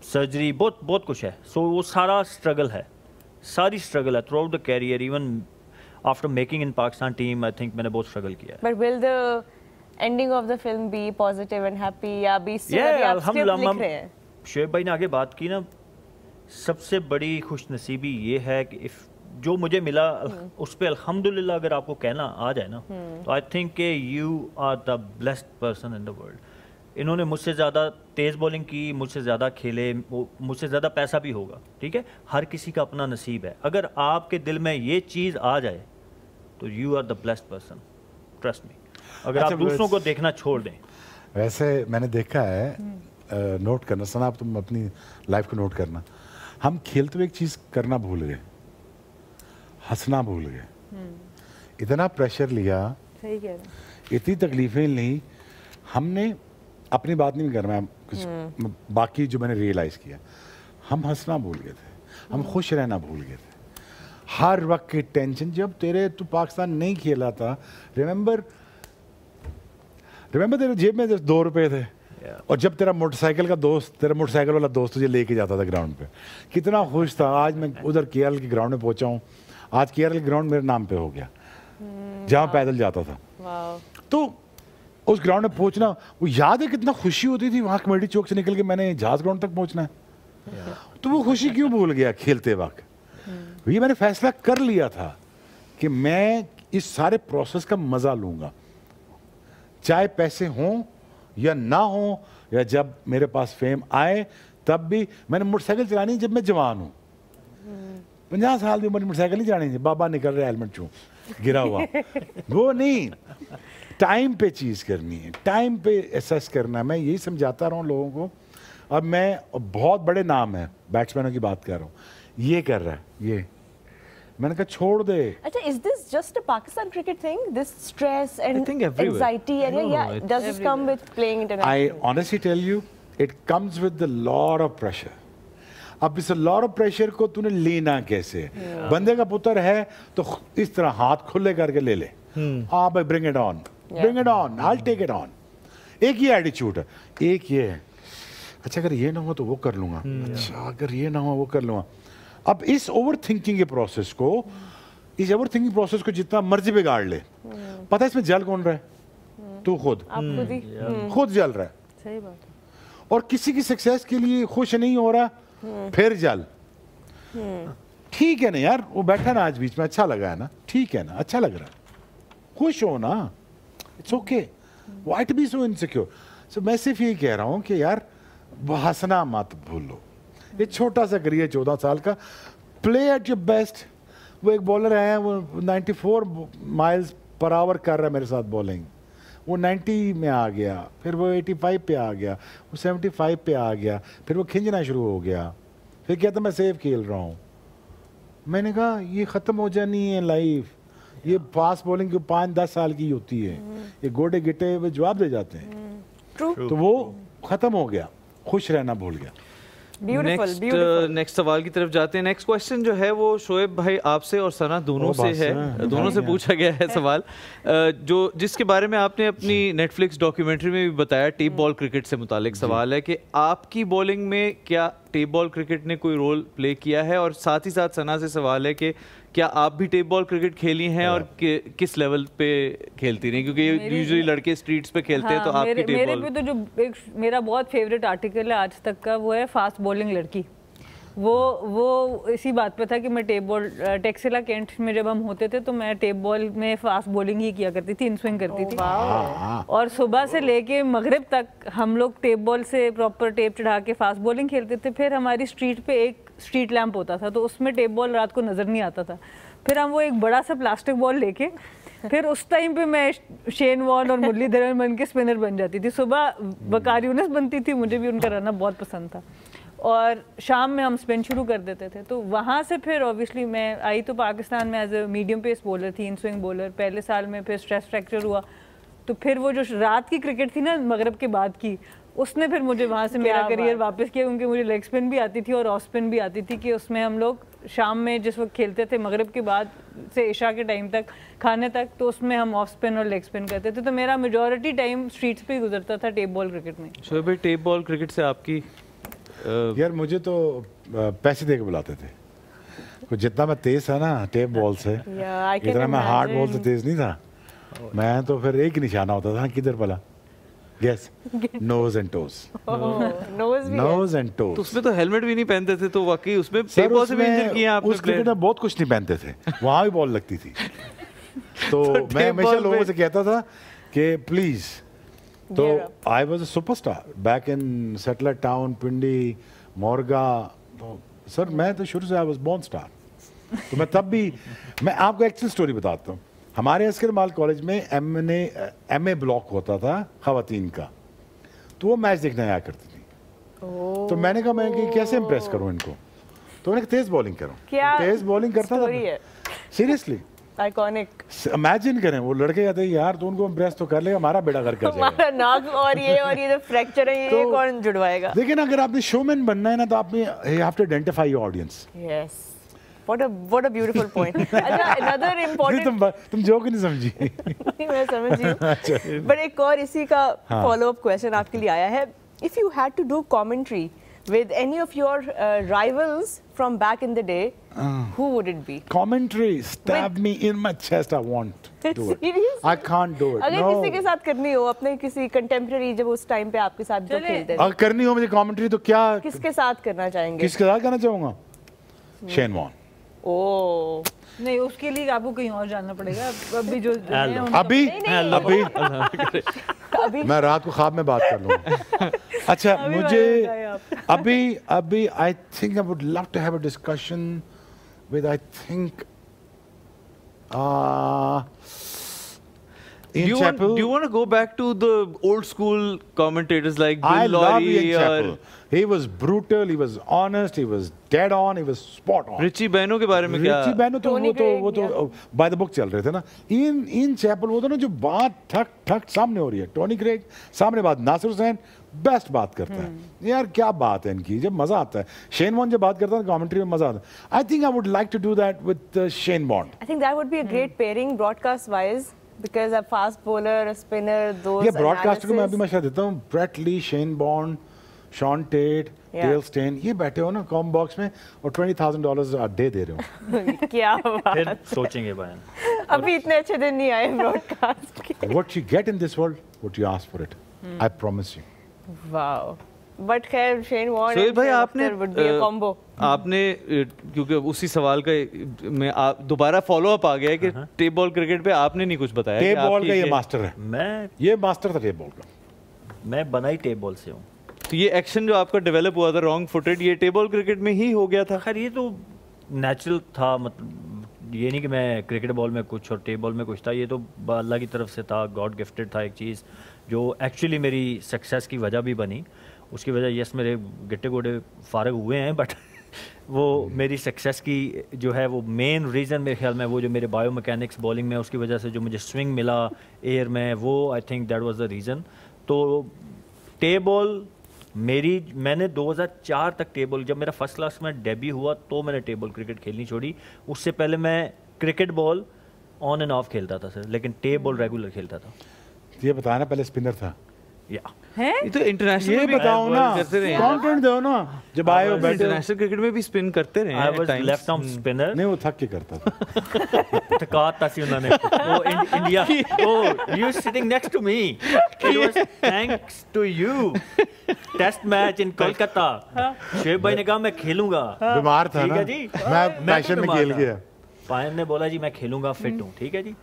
surgery, बहुत कुछ है। सो वो सारा स्ट्रगल है, सारी स्ट्रगल है throughout the career. Even after making in Pakistan team, I think मैंने बहुत स्ट्रगल किया है। But will the ending of the film be positive and happy या बी अल्हम्दुलिल्लाह? शुएब भाई ने आगे बात की ना, सबसे बड़ी खुशनसीबी ये है कि इफ जो मुझे मिला उस पर अल्हम्दुलिल्लाह अगर आपको कहना आ जाए ना, तो आई थिंक के you are the blessed person in the world. इन्होंने मुझसे ज़्यादा तेज़ बॉलिंग की, मुझसे ज़्यादा खेले, मुझसे ज़्यादा पैसा भी होगा, ठीक है, हर किसी का अपना नसीब है। अगर आपके दिल में ये चीज़ आ जाए तो you are the blessed person, trust me. अगर आप दूसरों को देखना छोड़ दें। वैसे मैंने देखा है, नोट करना सना, आप तुम अपनी लाइफ को नोट करना, हम खेलते हुए एक चीज़ करना भूल गए, हंसना भूल गए। इतना प्रेशर लिया, सही कह रहे हैं, इतनी तकलीफें ली हमने। अपनी बात नहीं कर रहा, बाकी जो मैंने रियलाइज़ किया, हम हंसना भूल गए थे, हम खुश रहना भूल गए थे। हर वक्त की टेंशन, जब तू पाकिस्तान नहीं खेला था, रिमेंबर तेरे जेब में 2 रुपए थे, और जब तेरा मोटरसाइकिल वाला दोस्त तुझे लेके जाता था ग्राउंड पे, कितना खुश था। आज मैं उधर केरल के ग्राउंड में पहुंचा हूँ, आज केरल के ग्राउंड मेरे नाम पे हो गया, जहाँ पैदल जाता था। तो उस ग्राउंड में पहुंचना, वो याद है कितना खुशी होती थी वहां कमेटी चौक से निकल के मैंने जहाज ग्राउंड तक पहुंचना है। तो वो खुशी क्यों भूल गया खेलते वक्त? ये मैंने फैसला कर लिया था कि मैं इस सारे प्रोसेस का मजा लूंगा, चाहे पैसे हों या ना हो, या जब मेरे पास फेम आए तब भी। मैंने मोटरसाइकिल चलानी जब मैं जवान हूँ, 50 साल की उम्र मोटरसाइकिल नहीं चलानी, बाबा निकल रहा है हेलमेट छू गिरा हुआ, वो नहीं। टाइम पे चीज़ करनी है, टाइम पे एसेस करना है। मैं यही समझाता रहा हूँ लोगों को। अब मैं बहुत बड़े नाम है, बैट्समैनों की बात कर रहा हूँ, ये कर रहा है, ये मैंने कहा छोड़ दे। अच्छा, is this just a Pakistan cricket thing? This stress and I think everywhere. anxiety and yeah, does this come with playing internationally? I honestly tell you, it comes with a lot of pressure. अब इस lot of pressure को तूने लेना कैसे? बंदे का पुत्र है तो इस तरह हाथ खुले करके ले ले। हाँ भाई, bring it on, bring it on, I'll take it on. एक ही एटीट्यूड है, एक ये है, अच्छा अगर ये ना हो तो वो कर लूंगा, अच्छा अगर ये ना हो वो कर लूंगा। अब इस ओवर थिंकिंग के प्रोसेस को, इस ओवर थिंकिंग प्रोसेस को जितना मर्जी बिगाड़ ले, पता है इसमें जल कौन रहा है? तू खुद, खुद जल रहा है। सही बात है। और किसी की सक्सेस के लिए खुश नहीं हो रहा, फिर जल। ठीक है ना यार, वो बैठा ना आज बीच में, अच्छा लगा है ना, ठीक है ना, अच्छा लग रहा है, खुश हो ना, it's okay, why to be so insecure. So मैं सिर्फ ये कह रहा हूँ कि यार हंसना मत भूलो, ये छोटा सा करियर 14 साल का, प्ले एट योर बेस्ट। वो एक बॉलर है, वो 94 माइल्स पर आवर कर रहा है मेरे साथ बॉलिंग, वो 90 में आ गया, फिर वो 85 पे आ गया, वो 75 पे आ गया, फिर वो खिंचना शुरू हो गया, फिर कहता मैं सेफ खेल रहा हूँ। मैंने कहा ये ख़त्म हो जानी है लाइफ, ये फास्ट बॉलिंग 5-10 साल की होती है, ये गोडे गिटे हुए जवाब दे जाते हैं। तो वो ख़त्म हो गया, खुश रहना भूल गया। नेक्स्ट सवाल की तरफ जाते हैं। नेक्स्ट क्वेश्चन जो है वो शोएब भाई आपसे और सना दोनों से है, दोनों से पूछा गया है सवाल, जो जिसके बारे में आपने अपनी नेटफ्लिक्स डॉक्यूमेंट्री में भी बताया, टेप बॉल क्रिकेट से मुतालिक सवाल है कि आपकी बॉलिंग में क्या टेप बॉल क्रिकेट ने कोई रोल प्ले किया है, और साथ ही साथ सना से सवाल है कि क्या आप भी टेप बॉल क्रिकेट खेली हैं और किस लेवल पे खेलती रही, क्योंकि यूजुअली लड़के स्ट्रीट्स पे खेलते हैं, तो आपकी टेप बॉल। मेरे पे तो जो एक मेरा बहुत फेवरेट आर्टिकल है आज तक का, वो है फास्ट बॉलिंग लड़की। वो इसी बात पे था कि मैं टेप बॉल, टेक्सिला कैंट में जब हम होते थे तो मैं टेप बॉल में फास्ट बॉलिंग ही किया करती थी, इन स्विंग करती थी, और सुबह से लेके मगरिब तक हम लोग टेप बॉल से प्रॉपर टेप चढ़ा के फास्ट बॉलिंग खेलते थे। फिर हमारी स्ट्रीट पे एक स्ट्रीट लैंप होता था, तो उसमें टेप बॉल रात को नज़र नहीं आता था। फिर हम वो एक बड़ा सा प्लास्टिक बॉल लेके, फिर उस टाइम पे मैं शेन वॉर्न और मुरलीधरन बन के स्पिनर बन जाती थी। सुबह वकार यूनिस बनती थी, मुझे भी उनका रहना बहुत पसंद था, और शाम में हम स्पिन शुरू कर देते थे। तो वहाँ से फिर ऑब्वियसली मैं आई तो पाकिस्तान में as a medium pace bowler थी, इन स्विंग बॉलर पहले साल में, फिर स्ट्रेस फ्रैक्चर हुआ, तो फिर वो जो रात की क्रिकेट थी ना मगरब के बाद की, उसने फिर मुझे वहाँ से मेरा करियर वापस किया, क्योंकि मुझे लेग स्पिन भी आती थी और ऑफ स्पिन भी आती थी, कि उसमें हम लोग शाम में जिस वक्त खेलते थे मगरिब के बाद से इशा के टाइम तक खाने तक, तो उसमें हम ऑफ स्पिन और लेग स्पिन करते थे। तो मेरा मेजॉरिटी टाइम स्ट्रीट्स पे ही गुजरता था टेप बॉल क्रिकेट में। शोएब भाई, टेप बॉल क्रिकेट से आपकी यार मुझे तो पैसे दे के बुलाते थे, कुछ जितना मैं तेज था ना टेप बॉल से, इतना मैं हार्ड बॉल से तेज नहीं था। मैं तो फिर एक ही निशाना होता था, किधर भला, guess, nose and toes, nose and toes. तो उसमें तो हेलमेट भी नहीं पहनते थे, तो वाकई उसमें टेप बॉल से भी इंजर किए आपने? उस क्रिकेट में बहुत कुछ नहीं पहनते थे, वहां भी बॉल लगती थी। तो मैं हमेशा लोगों से कहता था कि प्लीज, तो I was a superstar back in settler town, Pindi, Morgah. तो सर मैं तो शुरू से आई वॉज बॉर्न स्टार। तो मैं तब भी, मैं आपको एक्चुअल स्टोरी बताता हूँ। हमारे अस्कर माल कॉलेज में एमए ब्लॉक होता था खवातीन का, तो वो मैच देखने आया करती थी। तो मैंने कहा मैं कि कैसे इम्प्रेस करूँ इनको, तो मैंने तेज बॉलिंग करूँ, तेज बॉलिंग करता था सीरियसली, आइकॉनिक। इमेजिन करें वो लड़के कहते हैं यार तो उनको इम्प्रेस तो कर लेगा, हमारा बेड़ा कर जाएगा, हमारा नाक और ये जो फ्रैक्चर है ये कौन जुड़वाएगा। लेकिन अगर आपने शोमैन बनना है ना, तो आप you have to identify your audience. Yes, what a beautiful point. Another important, तुम जोक नहीं समझी। मैं समझी, but एक और इसी का follow up question आपके लिए आया है। If you had to do commentary with any of your rivals from back in the day, who would it be? Commentary, stab me in my chest. I won't do it. Seriously? I can't do it. अगर No. किसी के साथ करनी हो, अपने किसी contemporary जब उस टाइम पे आपके साथ जो खेलते थे, अगर करनी हो मुझे commentary तो क्या किसके साथ करना चाहेंगे? किसके साथ करना चाहूँगा? Shane Warne. ओह, नहीं, उसके लिए आपको कहीं और जाना पड़ेगा। अभी जो अभी मैं रात को ख्वाब में बात कर लूँगा। अच्छा मुझे अभी I think I would love to have a discussion with I think Ian Chappell. Do you want to go back to the old school commentators like Bill I love Ian Laurie Chappell. or He was brutal, he was honest, he was dead on, he was spot on. Richie Benaud के बारे में क्या? Richie बेनो तो Tony वो तो by the book चल रहे थे ना। इन चैपल वो तो ना जो बात ठक ठक सामने हो रही है, टोनी क्रेग सामने बात, नासिर हुसैन बेस्ट बात करता है यार, क्या बात है इनकी, जब मजा आता है। शेन वॉर्न जब बात करता है कमेंट्री में मजा आता है। I think I would like to do that with Shane Warne. I think that would be a great pairing broadcast wise because a fast bowler, a spinner, those ये broadcaster को मैं अभी analysis. मशवरा देता हूँ, Brett Lee, Shane Warne, Shaun Tait, Dale Steyn, ये बैठे हो ना कॉम बॉक्स में और $20,000 a day दे रहे हो। क्या बात, फिर सोचेंगे बयान। अभी इतने अच्छे दिन नहीं आए ब्रॉडकास्ट के। What you get in this world, what you ask for it. I promise you. Wow. But खैर शेन वॉर्न सोहेल भाई आपने would be a combo. आपने क्योंकि उसी सवाल का में आप दोबारा फॉलो अप आ गया है कि टेप बॉल क्रिकेट पे आपने नहीं कुछ बताया। टेप कि बॉल आपकी का ये ये- मास्टर है, ये मास्टर था टेप बॉल का। मैं बना ही टेप बॉल से हूँ। तो ये एक्शन जो आपका डेवलप हुआ था रॉन्ग फुटेड, ये टेप बॉल क्रिकेट में ही हो गया था। खैर ये तो नेचुरल था, मतलब ये नहीं कि मैं क्रिकेट बॉल में कुछ और टेप बॉल में कुछ था, ये तो अल्लाह की तरफ से था, गॉड गिफ्टेड था एक चीज़ जो एक्चुअली मेरी सक्सेस की वजह भी बनी। उसकी वजह यस मेरे गिट्टे गोडे फारग हुए हैं, बट वो मेरी सक्सेस की जो है वो मेन रीज़न मेरे ख्याल में वो जो मेरे बायो मैकेनिक्स बॉलिंग में उसकी वजह से जो मुझे स्विंग मिला एयर में, वो I think that was the reason. तो टेप बॉल मैंने 2004 तक टेप बॉल, जब मेरा फर्स्ट क्लास में डेब्यू हुआ तो मैंने टेप बॉल क्रिकेट खेलनी छोड़ी। उससे पहले मैं cricket ball on end of खेलता था सर, लेकिन टेप बॉल रेगुलर खेलता था। ये बताना पहले स्पिनर था। या ये तो इंटरनेशनल ये में भी बताओ ना, करते रहे हैं। कंटेंट दो ना, जब आए हो बैठे हो। इंटरनेशनल क्रिकेट में भी स्पिन करते रहे आई हैं was times. Left arm spinner. नहीं वो थक के करता था। थकाता सी उन्होंने वो India, oh you sitting next to me, it was thanks to you test match in Kolkata. शेब भाई ने कहा मैं खेलूंगा, बीमार था ठीक ना है जी, मैं पैशन में खेल गया। पायन ने बोला जी मैं खेलूंगा, फिट हूँ, ठीक है जी।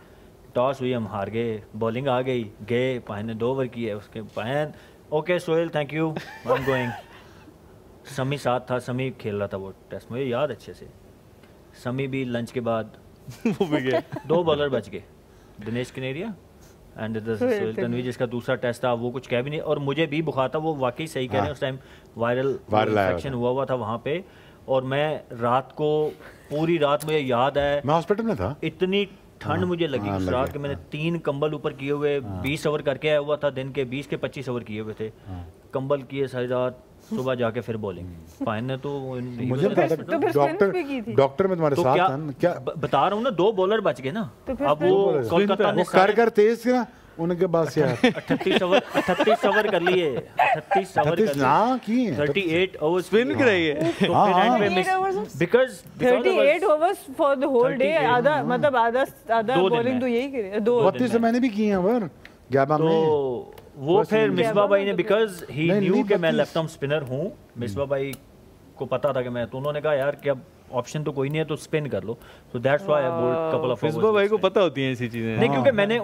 टॉस हुई, हम हार गए, बॉलिंग आ गई, गए, पायन ने 2 ओवर किए, उसके पायन okay Sohail thank you I am going. समी साथ था, समी खेल रहा था वो टेस्ट, मुझे याद अच्छे से। समी भी लंच के बाद वो भी गए। 2 बॉलर बच गए, दिनेश कनेरिया एंड सोहेल तनवी, जिसका दूसरा टेस्ट था, वो कुछ कह भी नहीं, और मुझे भी बुखार था, वो वाकई सही कह रहे हैं, उस टाइम वायरल इन्फेक्शन हुआ था वहाँ पे। और मैं रात को पूरी रात मुझे याद है, मैं हॉस्पिटल में था, इतनी ठंड मुझे लगी उस रात के, मैंने 3 कंबल ऊपर किए हुए, 20 ओवर करके आया हुआ था दिन के, 20 के 25 ओवर किए हुए थे, कंबल किए सारी रात, सुबह जाके फिर बॉलिंग। फाइन ने तो मुझे पता तो फिर spin भी की थी। डॉक्टर में तुम्हारे तो साथ क्या, था ना, क्या बता रहा हूँ ना, 2 बॉलर बच गए ना। तो फिर अब वो कोलकाता ने वो कर तेज ना उनके पास यार 38 ओवर कर लिए, 38 ओवर कर लिए, ना की 38 ओवर स्पिन कराई है। तो हाँ, फिर हाँ। end में 38 overs? because 38 overs for the whole day, 38 आधा मतलब आधा 2 दिन बॉलिंग में। तो यही करे, 2 32 से मैंने भी किए हैं ओवर गैबा तो में। वो बस फिर नहीं। मिसबा भाई ने, बिकॉज ही नहीं, न्यू नहीं, कि मैं 32 लेफ्ट आर्म स्पिनर हूँ, मिसबा भाई को पता था कि मैं, तो उन्होंने कहा यार कि अब ऑप्शन तो कोई नहीं है तो स्पिन कर लो, तो that's why I bowled couple of Misbah भाई को पता होती हैं ऐसी चीजें। नहीं, क्योंकि मैंने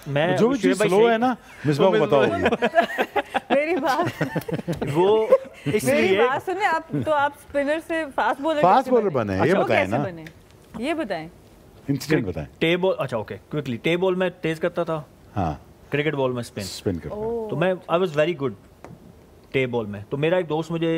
मैं जो भी चीज स्लो है ना मिसबा को पता होगी। मेरी बात वो मेरी इसलिए बात सुने आप, तो आप स्पिनर से फास्ट बॉलर फास्ट बॉलर बने, ये वो बताएं कैसे ना, बने, ये बताएं। इंसिडेंट बताएं। टे बॉल, अच्छा ओके क्विकली, टे बॉल में तेज करता था, हाँ क्रिकेट बॉल में स्पिन, स्पिन करता तो मैं आई वाज वेरी गुड टे बॉल में। तो मेरा एक दोस्त मुझे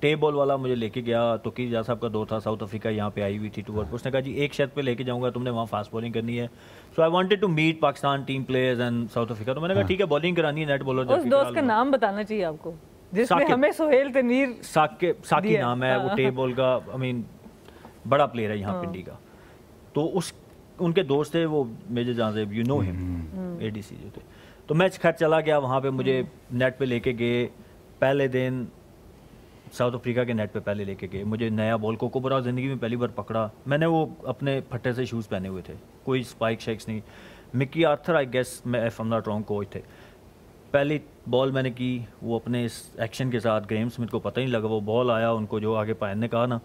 टे बॉल वाला मुझे लेके गया, तो की जा साहब का दो था, साउथ अफ्रीका यहाँ पे आई हुई थी टूर, उसने कहा जी एक शर्त पे लेके जाऊंगा, तुमने वहाँ फास्ट बॉलिंग करनी है। So I wanted to meet Pakistan team players and South Africa, तो मैंने कहा ठीक है बॉलिंग करानी है, नेट बॉलर उस दोस्त का नाम बताना चाहिए आपको जिसमें साकिब। हमें सोहेल तनवीर साकी दिया। नाम है, वो टे बॉल का आई मीन बड़ा प्लेयर है यहाँ पिंडी का। तो उस उनके दोस्त थे वो मेजर जान, यू नो हिम, एडीसी जो थे। तो मैच खैर चला गया, वहाँ पे मुझे नेट पे लेके गए, पहले दिन साउथ अफ्रीका के नेट पे पहले लेके गए, मुझे नया बॉल कोकोबरा ज़िंदगी में पहली बार पकड़ा, मैंने वो अपने फट्टे से शूज़ पहने हुए थे, कोई स्पाइक शेक्स नहीं, मिकी आर्थर आई गेस मैं if I am not wrong coach थे, पहली बॉल मैंने की, वो अपने इस एक्शन के साथ ग्रेम स्मिथ को पता ही नहीं लगा, वो बॉल आया उनको जो आगे पायन ने कहा ना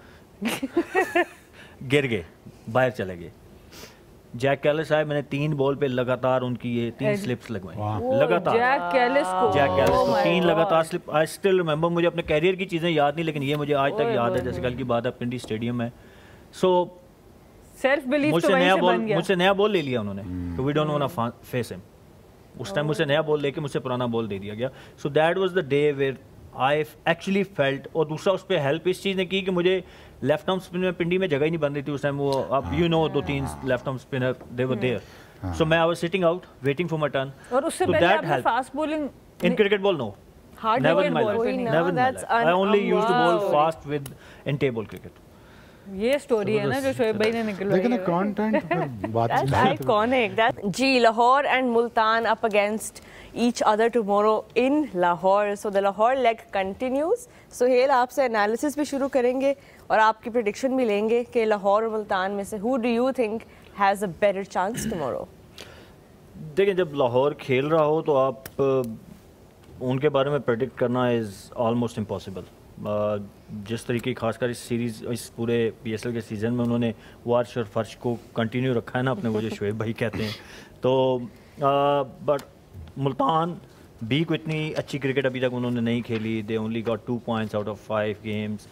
गिर गए, बाहर चले गए। जैक कैलिस आए, मैंने 3 बॉल पे लगातार उनकी ये 3 स्लिप्स लगवाई, लगातार जैक कैलिस को 3 लगातार स्लिप। आई स्टिल रिमेंबर, मुझे अपने कैरियर की चीज़ें याद नहीं लेकिन ये मुझे आज तक याद है, जैसे कल की बात है, पिंडी स्टेडियम है। सो सेल्फ बिलीफ तो मुझसे नया बॉल ले लिया उन्होंने, तो we don't want to face him. उस टाइम मुझसे नया बॉल लेके मुझसे पुराना बॉल दे दिया गया। So that was the day where I actually felt. और दूसरा उस पर हेल्प इस चीज़ ने की कि मुझे लेफ्ट आर्म स्पिन में पिंडी में जगह ही नहीं बन रही थी उस टाइम, वो अब you know 2-3 left arm spinner they were there, so मैं I was sitting out waiting for my turn. और उससे पहले आपने fast bowling in cricket ball no, never in my life. I only used to bowl fast with in table cricket. ये story है ना जो शोएब भाई ने निकलवाई। लेकिन कंटेंट पर बात That's iconic. That ji, Lahore and Multan up against each other tomorrow in Lahore. So the Lahore leg continues. Suhail, आपसे एनालिसिस भी शुरू करेंगे और आपकी प्रेडिक्शन भी लेंगे कि लाहौर और मुल्तान में से who do you think has a better chance tomorrow? देखिए, जब लाहौर खेल रहा हो तो आप उनके बारे में प्रेडिक्ट करना इज़ ऑलमोस्ट इम्पॉसिबल। जिस तरीके की खासकर इस सीरीज़, इस पूरे PSL के सीज़न में उन्होंने वार्श और फर्श को कंटिन्यू रखा है ना अपने, वो जो शोएब भाई कहते हैं, तो बट मुल्तान भी को इतनी अच्छी क्रिकेट अभी तक उन्होंने नहीं खेली। They only got 2 points out of 5 games.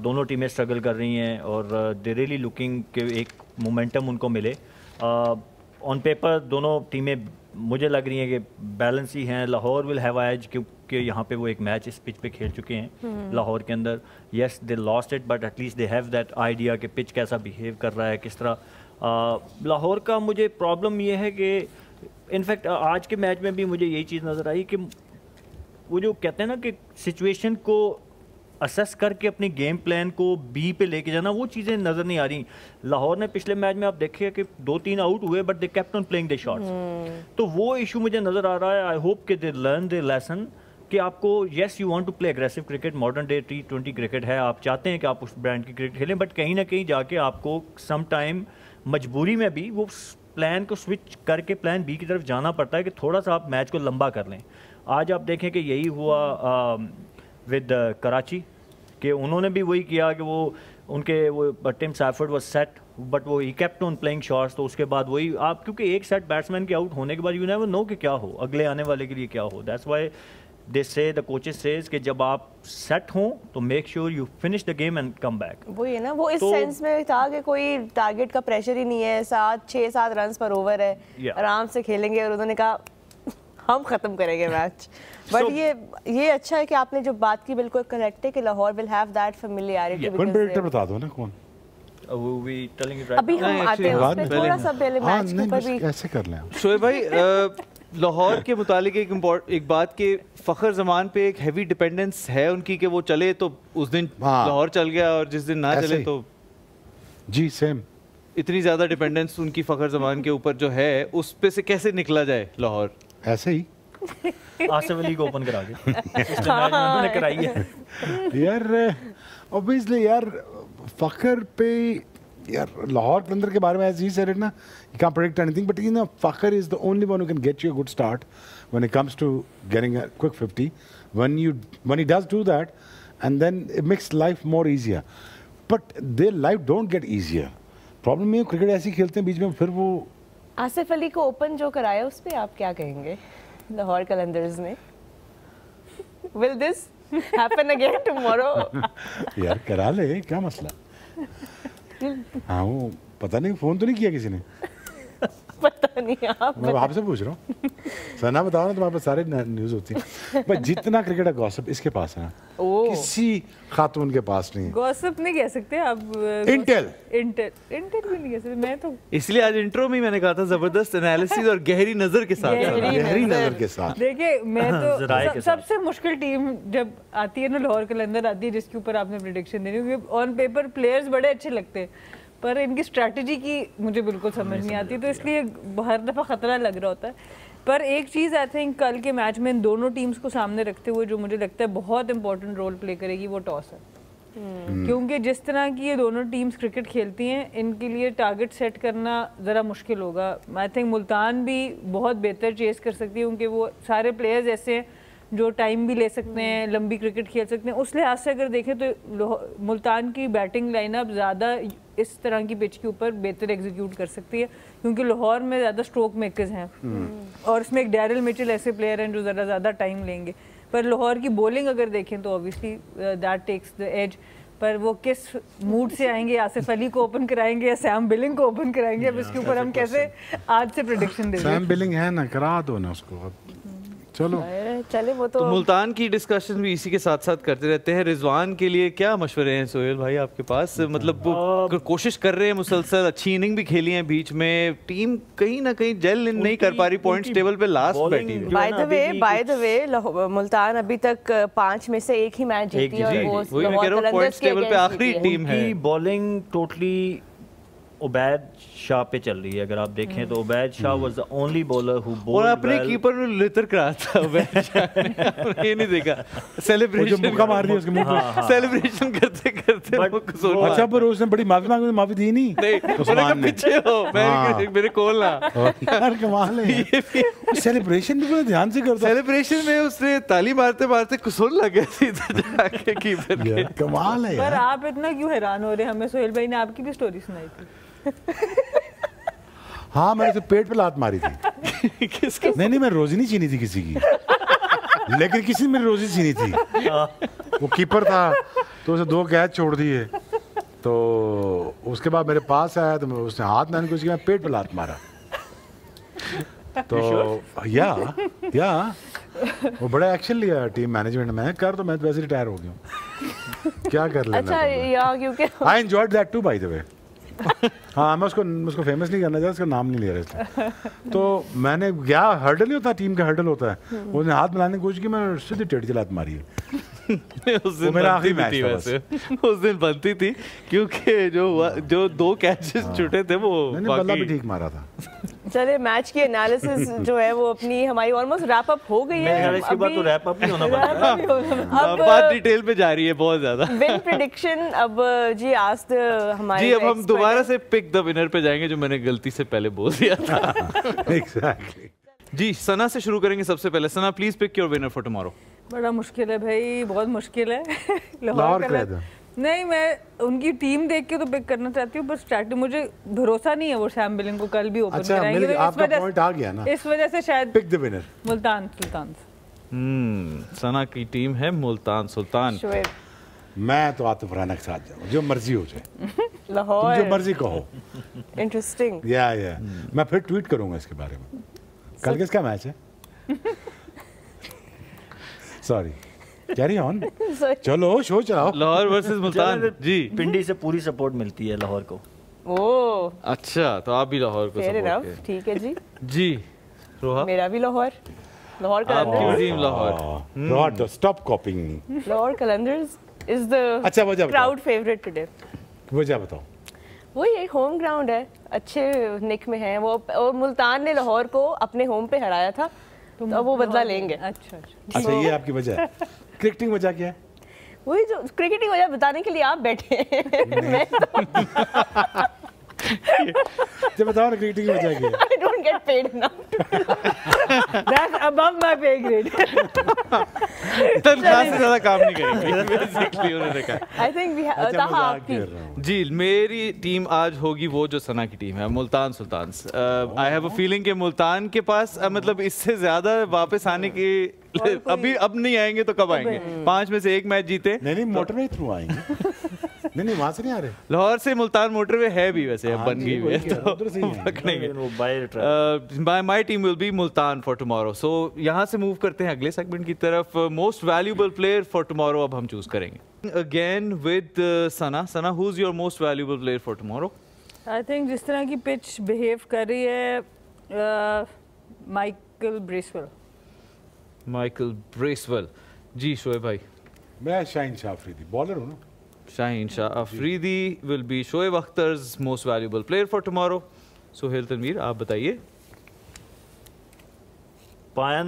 दोनों टीमें स्ट्रगल कर रही हैं और दे रियली लुकिंग के एक मोमेंटम उनको मिले। ऑन पेपर दोनों टीमें मुझे लग रही हैं कि बैलेंस ही हैं। लाहौर विल हैव एज क्योंकि यहाँ पे वो एक मैच इस पिच पे खेल चुके हैं लाहौर के अंदर। Yes they lost it but at least they have that idea कि पिच कैसा बिहेव कर रहा है, किस तरह। लाहौर का मुझे प्रॉब्लम ये है कि इनफैक्ट आज के मैच में भी मुझे यही चीज़ नज़र आई कि वो जो कहते हैं ना कि सिचुएशन को असेस करके अपनी गेम प्लान को बी पे लेके जाना, वो चीज़ें नज़र नहीं आ रही। लाहौर ने पिछले मैच में आप देखिए कि 2-3 आउट हुए but they kept on playing the shots, तो वो इशू मुझे नज़र आ रहा है। आई होप कि दे लर्न द लेसन कि आपको yes you want to play aggressive cricket, modern day T20 cricket है, आप चाहते हैं कि आप उस ब्रांड की क्रिकेट खेलें, बट कहीं ना कहीं जाके आपको सम टाइम मजबूरी में भी वो प्लान को स्विच करके प्लान बी की तरफ जाना पड़ता है कि थोड़ा सा आप मैच को लंबा कर लें। आज आप देखें कि यही हुआ विद कराची कि उन्होंने भी वही किया कि वो उनके वो Tim Seifert was set but वो he kept on playing shots, तो उसके बाद वही आप, क्योंकि एक सेट बैट्समैन के आउट होने के बाद यू नेवर नो कि क्या हो, अगले आने वाले के लिए क्या हो। दैट्स व्हाई दे से द कोचेस सेज कि जब आप सेट हों तो make sure you finish the game and come back. वो ये ना, वो इस सेंस में था कि कोई टारगेट का प्रेशर ही नहीं है, 6-7 रन पर ओवर है, आराम से खेलेंगे, और उन्होंने कहा हम खत्म करेंगे मैच। बट ये अच्छा है कि आपने जो बात की बिल्कुल करेक्ट है कि Lahore will have that familiarity. कौन प्रेडिक्टर बता दो ना, कौन अभी हम आते हैं उस पे, थोड़ा सा पहले मैच के ऊपर भी कैसे कर लें। शोएब भाई, लाहौर के मुतालिक एक बात के फ़खर ज़मान पे एक हैवी डिपेंडेंस है उनकी कि वो चले तो उस दिन लाहौर चल गया और जिस दिन ना चले तो जी सेम। इतनी ज़्यादा डिपेंडेंस उनकी फ़खर ज़मान के ऊपर जो है, उस पे से कैसे निकला जाए लाहौर? ऐसे ही आसिफ अली को ओपन करा के उन्होंने कराई है यार। ऑब्वियसली यार फ़खर पे, यार लाहौर कलंदर के बारे में as he said it ना, you can't predict anything, but you know Fakhar is the only one who can get you a good start when it comes to getting a quick 50. When he does do that, and then it makes life more easier. But their life don't get easier. Problem ये cricket ऐसी खेलते हैं बीच में फिर वो। आसिफ अली को open जो कराया उस पे आप क्या कहेंगे लाहौर कलंदर्स ने? Will this happen again tomorrow? यार करा ले, क्या मसला? हाँ वो पता नहीं, फोन तो नहीं किया किसी ने? पता नहीं, आप मैं आपसे पूछ रहा हूँ। सना बताओ ना, तुम्हारे पास सारे न्यूज़ होती है। पर जितना क्रिकेट का गॉसिप इसके पास है ना, किसी खातून के पास नहीं है। गॉसिप नहीं कह सकते आप, इंटेल भी नहीं कह सकते। मैं तो इसलिए आज इंट्रो में मैंने कहा था जबरदस्त एनालिसिस और गहरी नज़र के साथ। गहरी नज़र के साथ। देखिए मैं तो सबसे मुश्किल टीम जब आती है ना लाहौर कलंदर आती है, जिसके ऊपर आपने प्रेडिक्शन देनी, क्योंकि ऑन पेपर प्लेयर्स बड़े अच्छे लगते हैं पर इनकी स्ट्रैटेजी की मुझे बिल्कुल समझ नहीं आती, तो इसलिए हर दफ़ा ख़तरा लग रहा होता है। پر ایک چیز آئی تھنک کل کے میچ میں ان دونوں ٹیمز کو سامنے رکھتے ہوئے جو مجھے لگتا ہے بہت امپورٹنٹ رول پلے کرے گی وہ ٹاس ہے. کیونکہ جس طرح کی یہ دونوں ٹیمز کرکٹ کھیلتی ہیں ان کے لیے ٹارگٹ سیٹ کرنا ذرا مشکل ہوگا. آئی تھنک ملتان بھی بہت بہتر چیز کر سکتی ہے کیونکہ وہ سارے پلیئرز ایسے ہیں جو ٹائم بھی لے سکتے ہیں, لمبی کرکٹ کھیل سکتے ہیں. اس لحاظ سے اگر دیکھیں تو ملتان کی بیٹنگ لائن اپ زیادہ اس طرح کی پچ کے اوپر بہتر ایگزیکیوٹ کر سکتی ہے کیونکہ لاہور میں زیادہ اسٹروک میکرز ہیں اور اس میں ایک ڈیرل مچل ایسے پلیئر ہیں جو ذرا زیادہ ٹائم لیں گے. پر لاہور کی بولنگ اگر دیکھیں تو obviously that takes the edge. پر وہ کس موڈ سے آئیں گے, آصف علی کو اوپن کرائیں گے یا سیم بلنگ کو اوپن کرائیں گے, اب اس کے اوپر ہم کیسے آج سے پریڈکشن دیں گے. سیم بلنگ ہے نا, کرا دو نا اس کو. چلو چلے وہ تو ملتان کی ڈسکشن بھی اسی کے ساتھ ساتھ کرتے رہتے ہیں. رضوان کے لیے کیا مشورے ہیں سہیل بھائی آپ کے پاس؟ مطلب وہ کوشش کر رہے ہیں مسلسل, اچھی اننگ بھی کھیلی ہیں بیچ میں, ٹیم کہیں نہ کہیں جیل نہیں کر پا رہی, پوائنٹس ٹیبل پہ لاسٹ بیٹھی ہے. بائی دا وے ملتان ابھی تک 5 میں سے 1 ہی میچ جیتی ہے اور وہ لاہور قلندرز کے ٹیبل پہ آخری ٹیم ہے. بالنگ ٹوٹلی عبید شاہ پہ چل رہی ہے. اگر آپ دیکھیں تو Obaid Shah was the only bowler who bowled اور اپنے کیپر نے لتر کرا تھا عبید شاہ نے, یہ نہیں دیکھا سیلیبریشن مکہ مار دیا اس کے منہ پہ, سیلیبریشن کرتے کرتے. اچھا پر اس نے بڑی معافی مانگی, معافی دی نہیں عثمان نے. پیچھے ہو میرے کول نہ یار کمال ہے, سیلیبریشن بھی بڑے دھیان سے کرتا. سیلیبریشن میں اس نے تالی مارتے مارتے قصور لگ گیا تھی جا کے کیپر کے. کمال ہے. پر آپ اتنا کیوں حیران ہو رہے ہیں؟ ہمیں سہیل بھائی نے آپ کی بھی سٹوری سنائی تھی. ہاں میں نے اسے پیٹ پہ لات ماری تھی. نہیں میں روزی نہیں چھینی تھی کسی کی, لیکن کسی نے میری روزی چھینی تھی. وہ کیپر تھا تو اسے 2 کیچ چھوڑ دیے, تو اس کے بعد میرے پاس آیا تو اس نے ہاتھ نہ کچھ کیا, پیٹ پہ لات مارا. تو یا وہ بڑا ایکشن لیا ٹیم مینجمنٹ میں, کر تو میں ویسے ریٹائر ہو گیا ہوں, کیا کر لینا. اچھا یا کیونکہ I enjoyed that too by the way. ہاں میں اس کو فیمس نہیں کرنا چاہتا, اس کا نام نہیں لے رہا. تو میں نے گیا, ہرڈل نہیں ہوتا ٹیم کا, ہرڈل ہوتا ہے, اس نے ہاتھ ملانے کی کوشش کی, میں سیدھی ٹیڑھی چلات ماری ہے. میرا آخری میچ تھا ویسے, اس دن بنتی تھی کیونکہ جو 2 کیچز چھوٹے تھے وہ بلہ بھی ٹھیک مارا تھا. چلے میچ کی انالیسس جو ہے وہ اپنی ہماری آلموسٹ ریپ اپ ہو گئی ہے. اس کے بعد تو ریپ اپ نہیں ہونا پڑتا, اب بات ڈیٹیل پہ جا رہی ہے بہت زیادہ. ون پریڈکشن اب جی آسک ہمارے, جی اب ہم دوبارہ سے پک دا ونر پہ جائیں گے جو میں نے غلطی سے پہلے بول دیا تھا. ایگزیکٹلی. جی ثنا سے شروع کریں گے سب سے پہلے. Sana please pick your winner for tomorrow. بڑا مشکل ہے بھائی, بہت مشکل ہے. لاہور کا نہیں, میں ان کی ٹیم دیکھ کے تو پک کرنا چاہتی ہوں, پر اسٹریٹجی مجھے بھروسہ نہیں ہے وہ سیم بلنگ کو کل بھی اوپن کرائیں گے. آپ کا پوائنٹ آ گیا نا, اس وجہ سے شاید پک دی ونر ملتان سلطان. ثنا کی ٹیم ہے ملتان سلطان. میں تو عاطف رانا کے ساتھ جاؤں, جو مرضی ہو جائے, لاہور جو مرضی کہو. انٹرسٹنگ. یا میں پھر ٹویٹ کروں گا اس کے بارے میں. کل کس کا میچ ہے؟ سوری, کیری آن, چلو شو چلاؤ. لاہور ورسز ملتان. جی پنڈی سے پوری سپورٹ ملتی ہے لاہور کو. اوہ اچھا, تو آپ بھی لاہور کو فیئر سپورٹ انف, کریں. ٹھیک ہے جی. جی روحا, میرا بھی Lahore Qalandars. Team Lahore. Stop copying me. Lahore Qalandars is the اچھا وجہ کراؤڈ فیوریٹ ٹوڈے. وجہ بتاؤ. وہی ایک ہوم گراؤنڈ ہے, اچھے نک میں ہے وہ, اور ملتان نے لاہور کو اپنے ہوم پہ ہرایا تھا تو اب وہ بدلہ لیں گے. اچھا اچھا یہ آپ کی وجہ ہے. کرکٹنگ وجہ کیا ہے؟ وہی جو کرکٹنگ وجہ بتانے کے لیے آپ بیٹھے ہیں. جب بتاؤ نا کرکٹنگ وجہ کیا ہے. I don't get paid enough. That's above my pay grade. تنخواہ سے زیادہ کام نہیں کریں گے بیسیکلی انہوں نے کہا. I think we have اچھا مذاق کر رہا ہوں. جی میری ٹیم آج ہوگی وہ جو ثنا کی ٹیم ہے, Multan Sultans. I have a feeling کہ ملتان کے پاس مطلب اس سے زیادہ واپس آنے کی اب نہیں آئیں گے تو کب آئیں گے. 5 میں سے 1 میچ جیتے. نہیں موٹر وے تھرو آئیں گے. نہیں وہاں سے نہیں آ رہے. لاہور سے ملتان موٹر وے ہے بھی ویسے بن گئی ہوئی ہے تو پکڑیں گے. My team will be Multan for tomorrow. So یہاں سے موو کرتے ہیں اگلے سیگمنٹ کی طرف. Most valuable player for tomorrow اب ہم چوز کریں گے. Again with Sana. Sana, who is your most valuable player for tomorrow? I think جس طرح کی پچ بہیو کر رہی ہے, مائیکل بریسویل. Michael Bracewell. جی شعیب بھائی. میں شاہین شاہ افریدی, بالر ہوں نا. شاہین شاہ افریدی ول be Shoaib Akhtar's most valuable player for tomorrow. Sohail Tanvir آپ بتائیے. पायन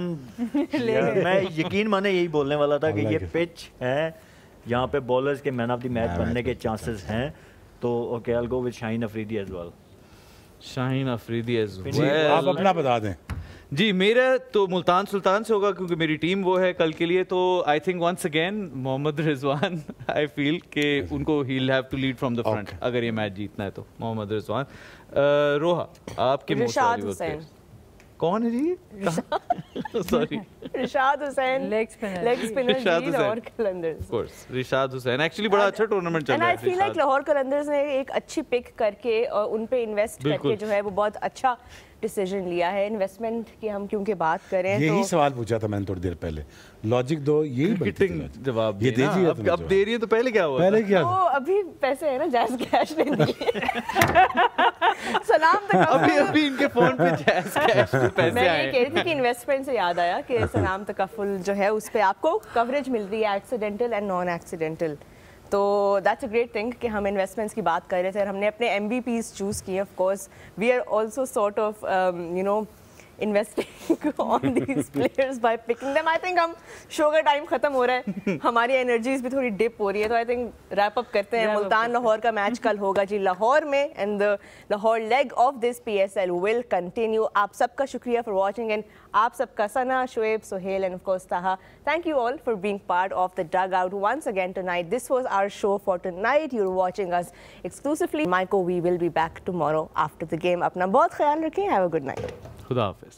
मैं यकीन माने यही बोलने वाला था कि ये पिच है यहाँ पे बॉलर्स के मैन ऑफ द मैच बनने के चांसेस हैं, तो okay I will go with Shaheen Afridi as well. Shaheen Afridi as जी, आप वेल। अपना बता दें। जी मेरा तो मुल्तान सुल्तान से होगा क्योंकि मेरी टीम वो है कल के लिए, तो I think once again Mohammad Rizwan I feel कि उनको ही will have to lead from the front अगर ये मैच जीतना है तो मोहम्मद रिजवान। रोहा आपके रिशाद हुसैन। कौन है जी? Sorry Rishad Hossain leg spinner Rishad ji Hossain. Lahore Qalandars. Of course Rishad Hossain actually बड़ा अच्छा टूर्नामेंट चल एंड रहा आई है। फील लाइक लाहौर कलंदर्स ने एक अच्छी पिक करके और उन पे इन्वेस्ट बिल्कुल। करके जो है वो बहुत अच्छा डिसीजन लिया है। इन्वेस्टमेंट की हम क्योंकि बात करें यही तो सवाल पूछा था मैंने थोड़ी देर पहले, लॉजिक दो, यही बनती थी क्रिकेटिंग logic। जवाब ये देना, दीजिए अब दे रही है तो पहले क्या हुआ? पहले क्या तो था? अभी पैसे है ना, जायज कैश नहीं दिए। सलाम तक अभी इनके फोन पे जैस कैश के पैसे मैं आए ये कह रही थी कि इन्वेस्टमेंट से याद आया कि सलाम तकफुल जो है उस पे आपको कवरेज मिल रही है एक्सीडेंटल एंड नॉन एक्सीडेंटल, तो दैट्स अ ग्रेट थिंग कि हम इन्वेस्टमेंट्स की बात कर रहे थे और हमने अपने MVPs चूज़ किए। Of course we are also sort of you know investing on these players by picking them. I think हम शो का टाइम खत्म हो रहा है, हमारी एनर्जीज भी थोड़ी डिप हो रही है, तो आई थिंक रैप अप करते हैं। मुल्तान लाहौर का मैच कल होगा जी लाहौर में and the Lahore leg of this PSL will continue. आप सबका शुक्रिया फॉर वाचिंग एंड आप सबका Sana, Shoaib, Sohail and of course Taha, thank you all for being part of the dugout once again tonight. This was our show for tonight. You are watching us exclusively Myco. We will be back tomorrow after the game. अपना बहुत ख्याल रखें। Have a good night. खुदा हाफिज।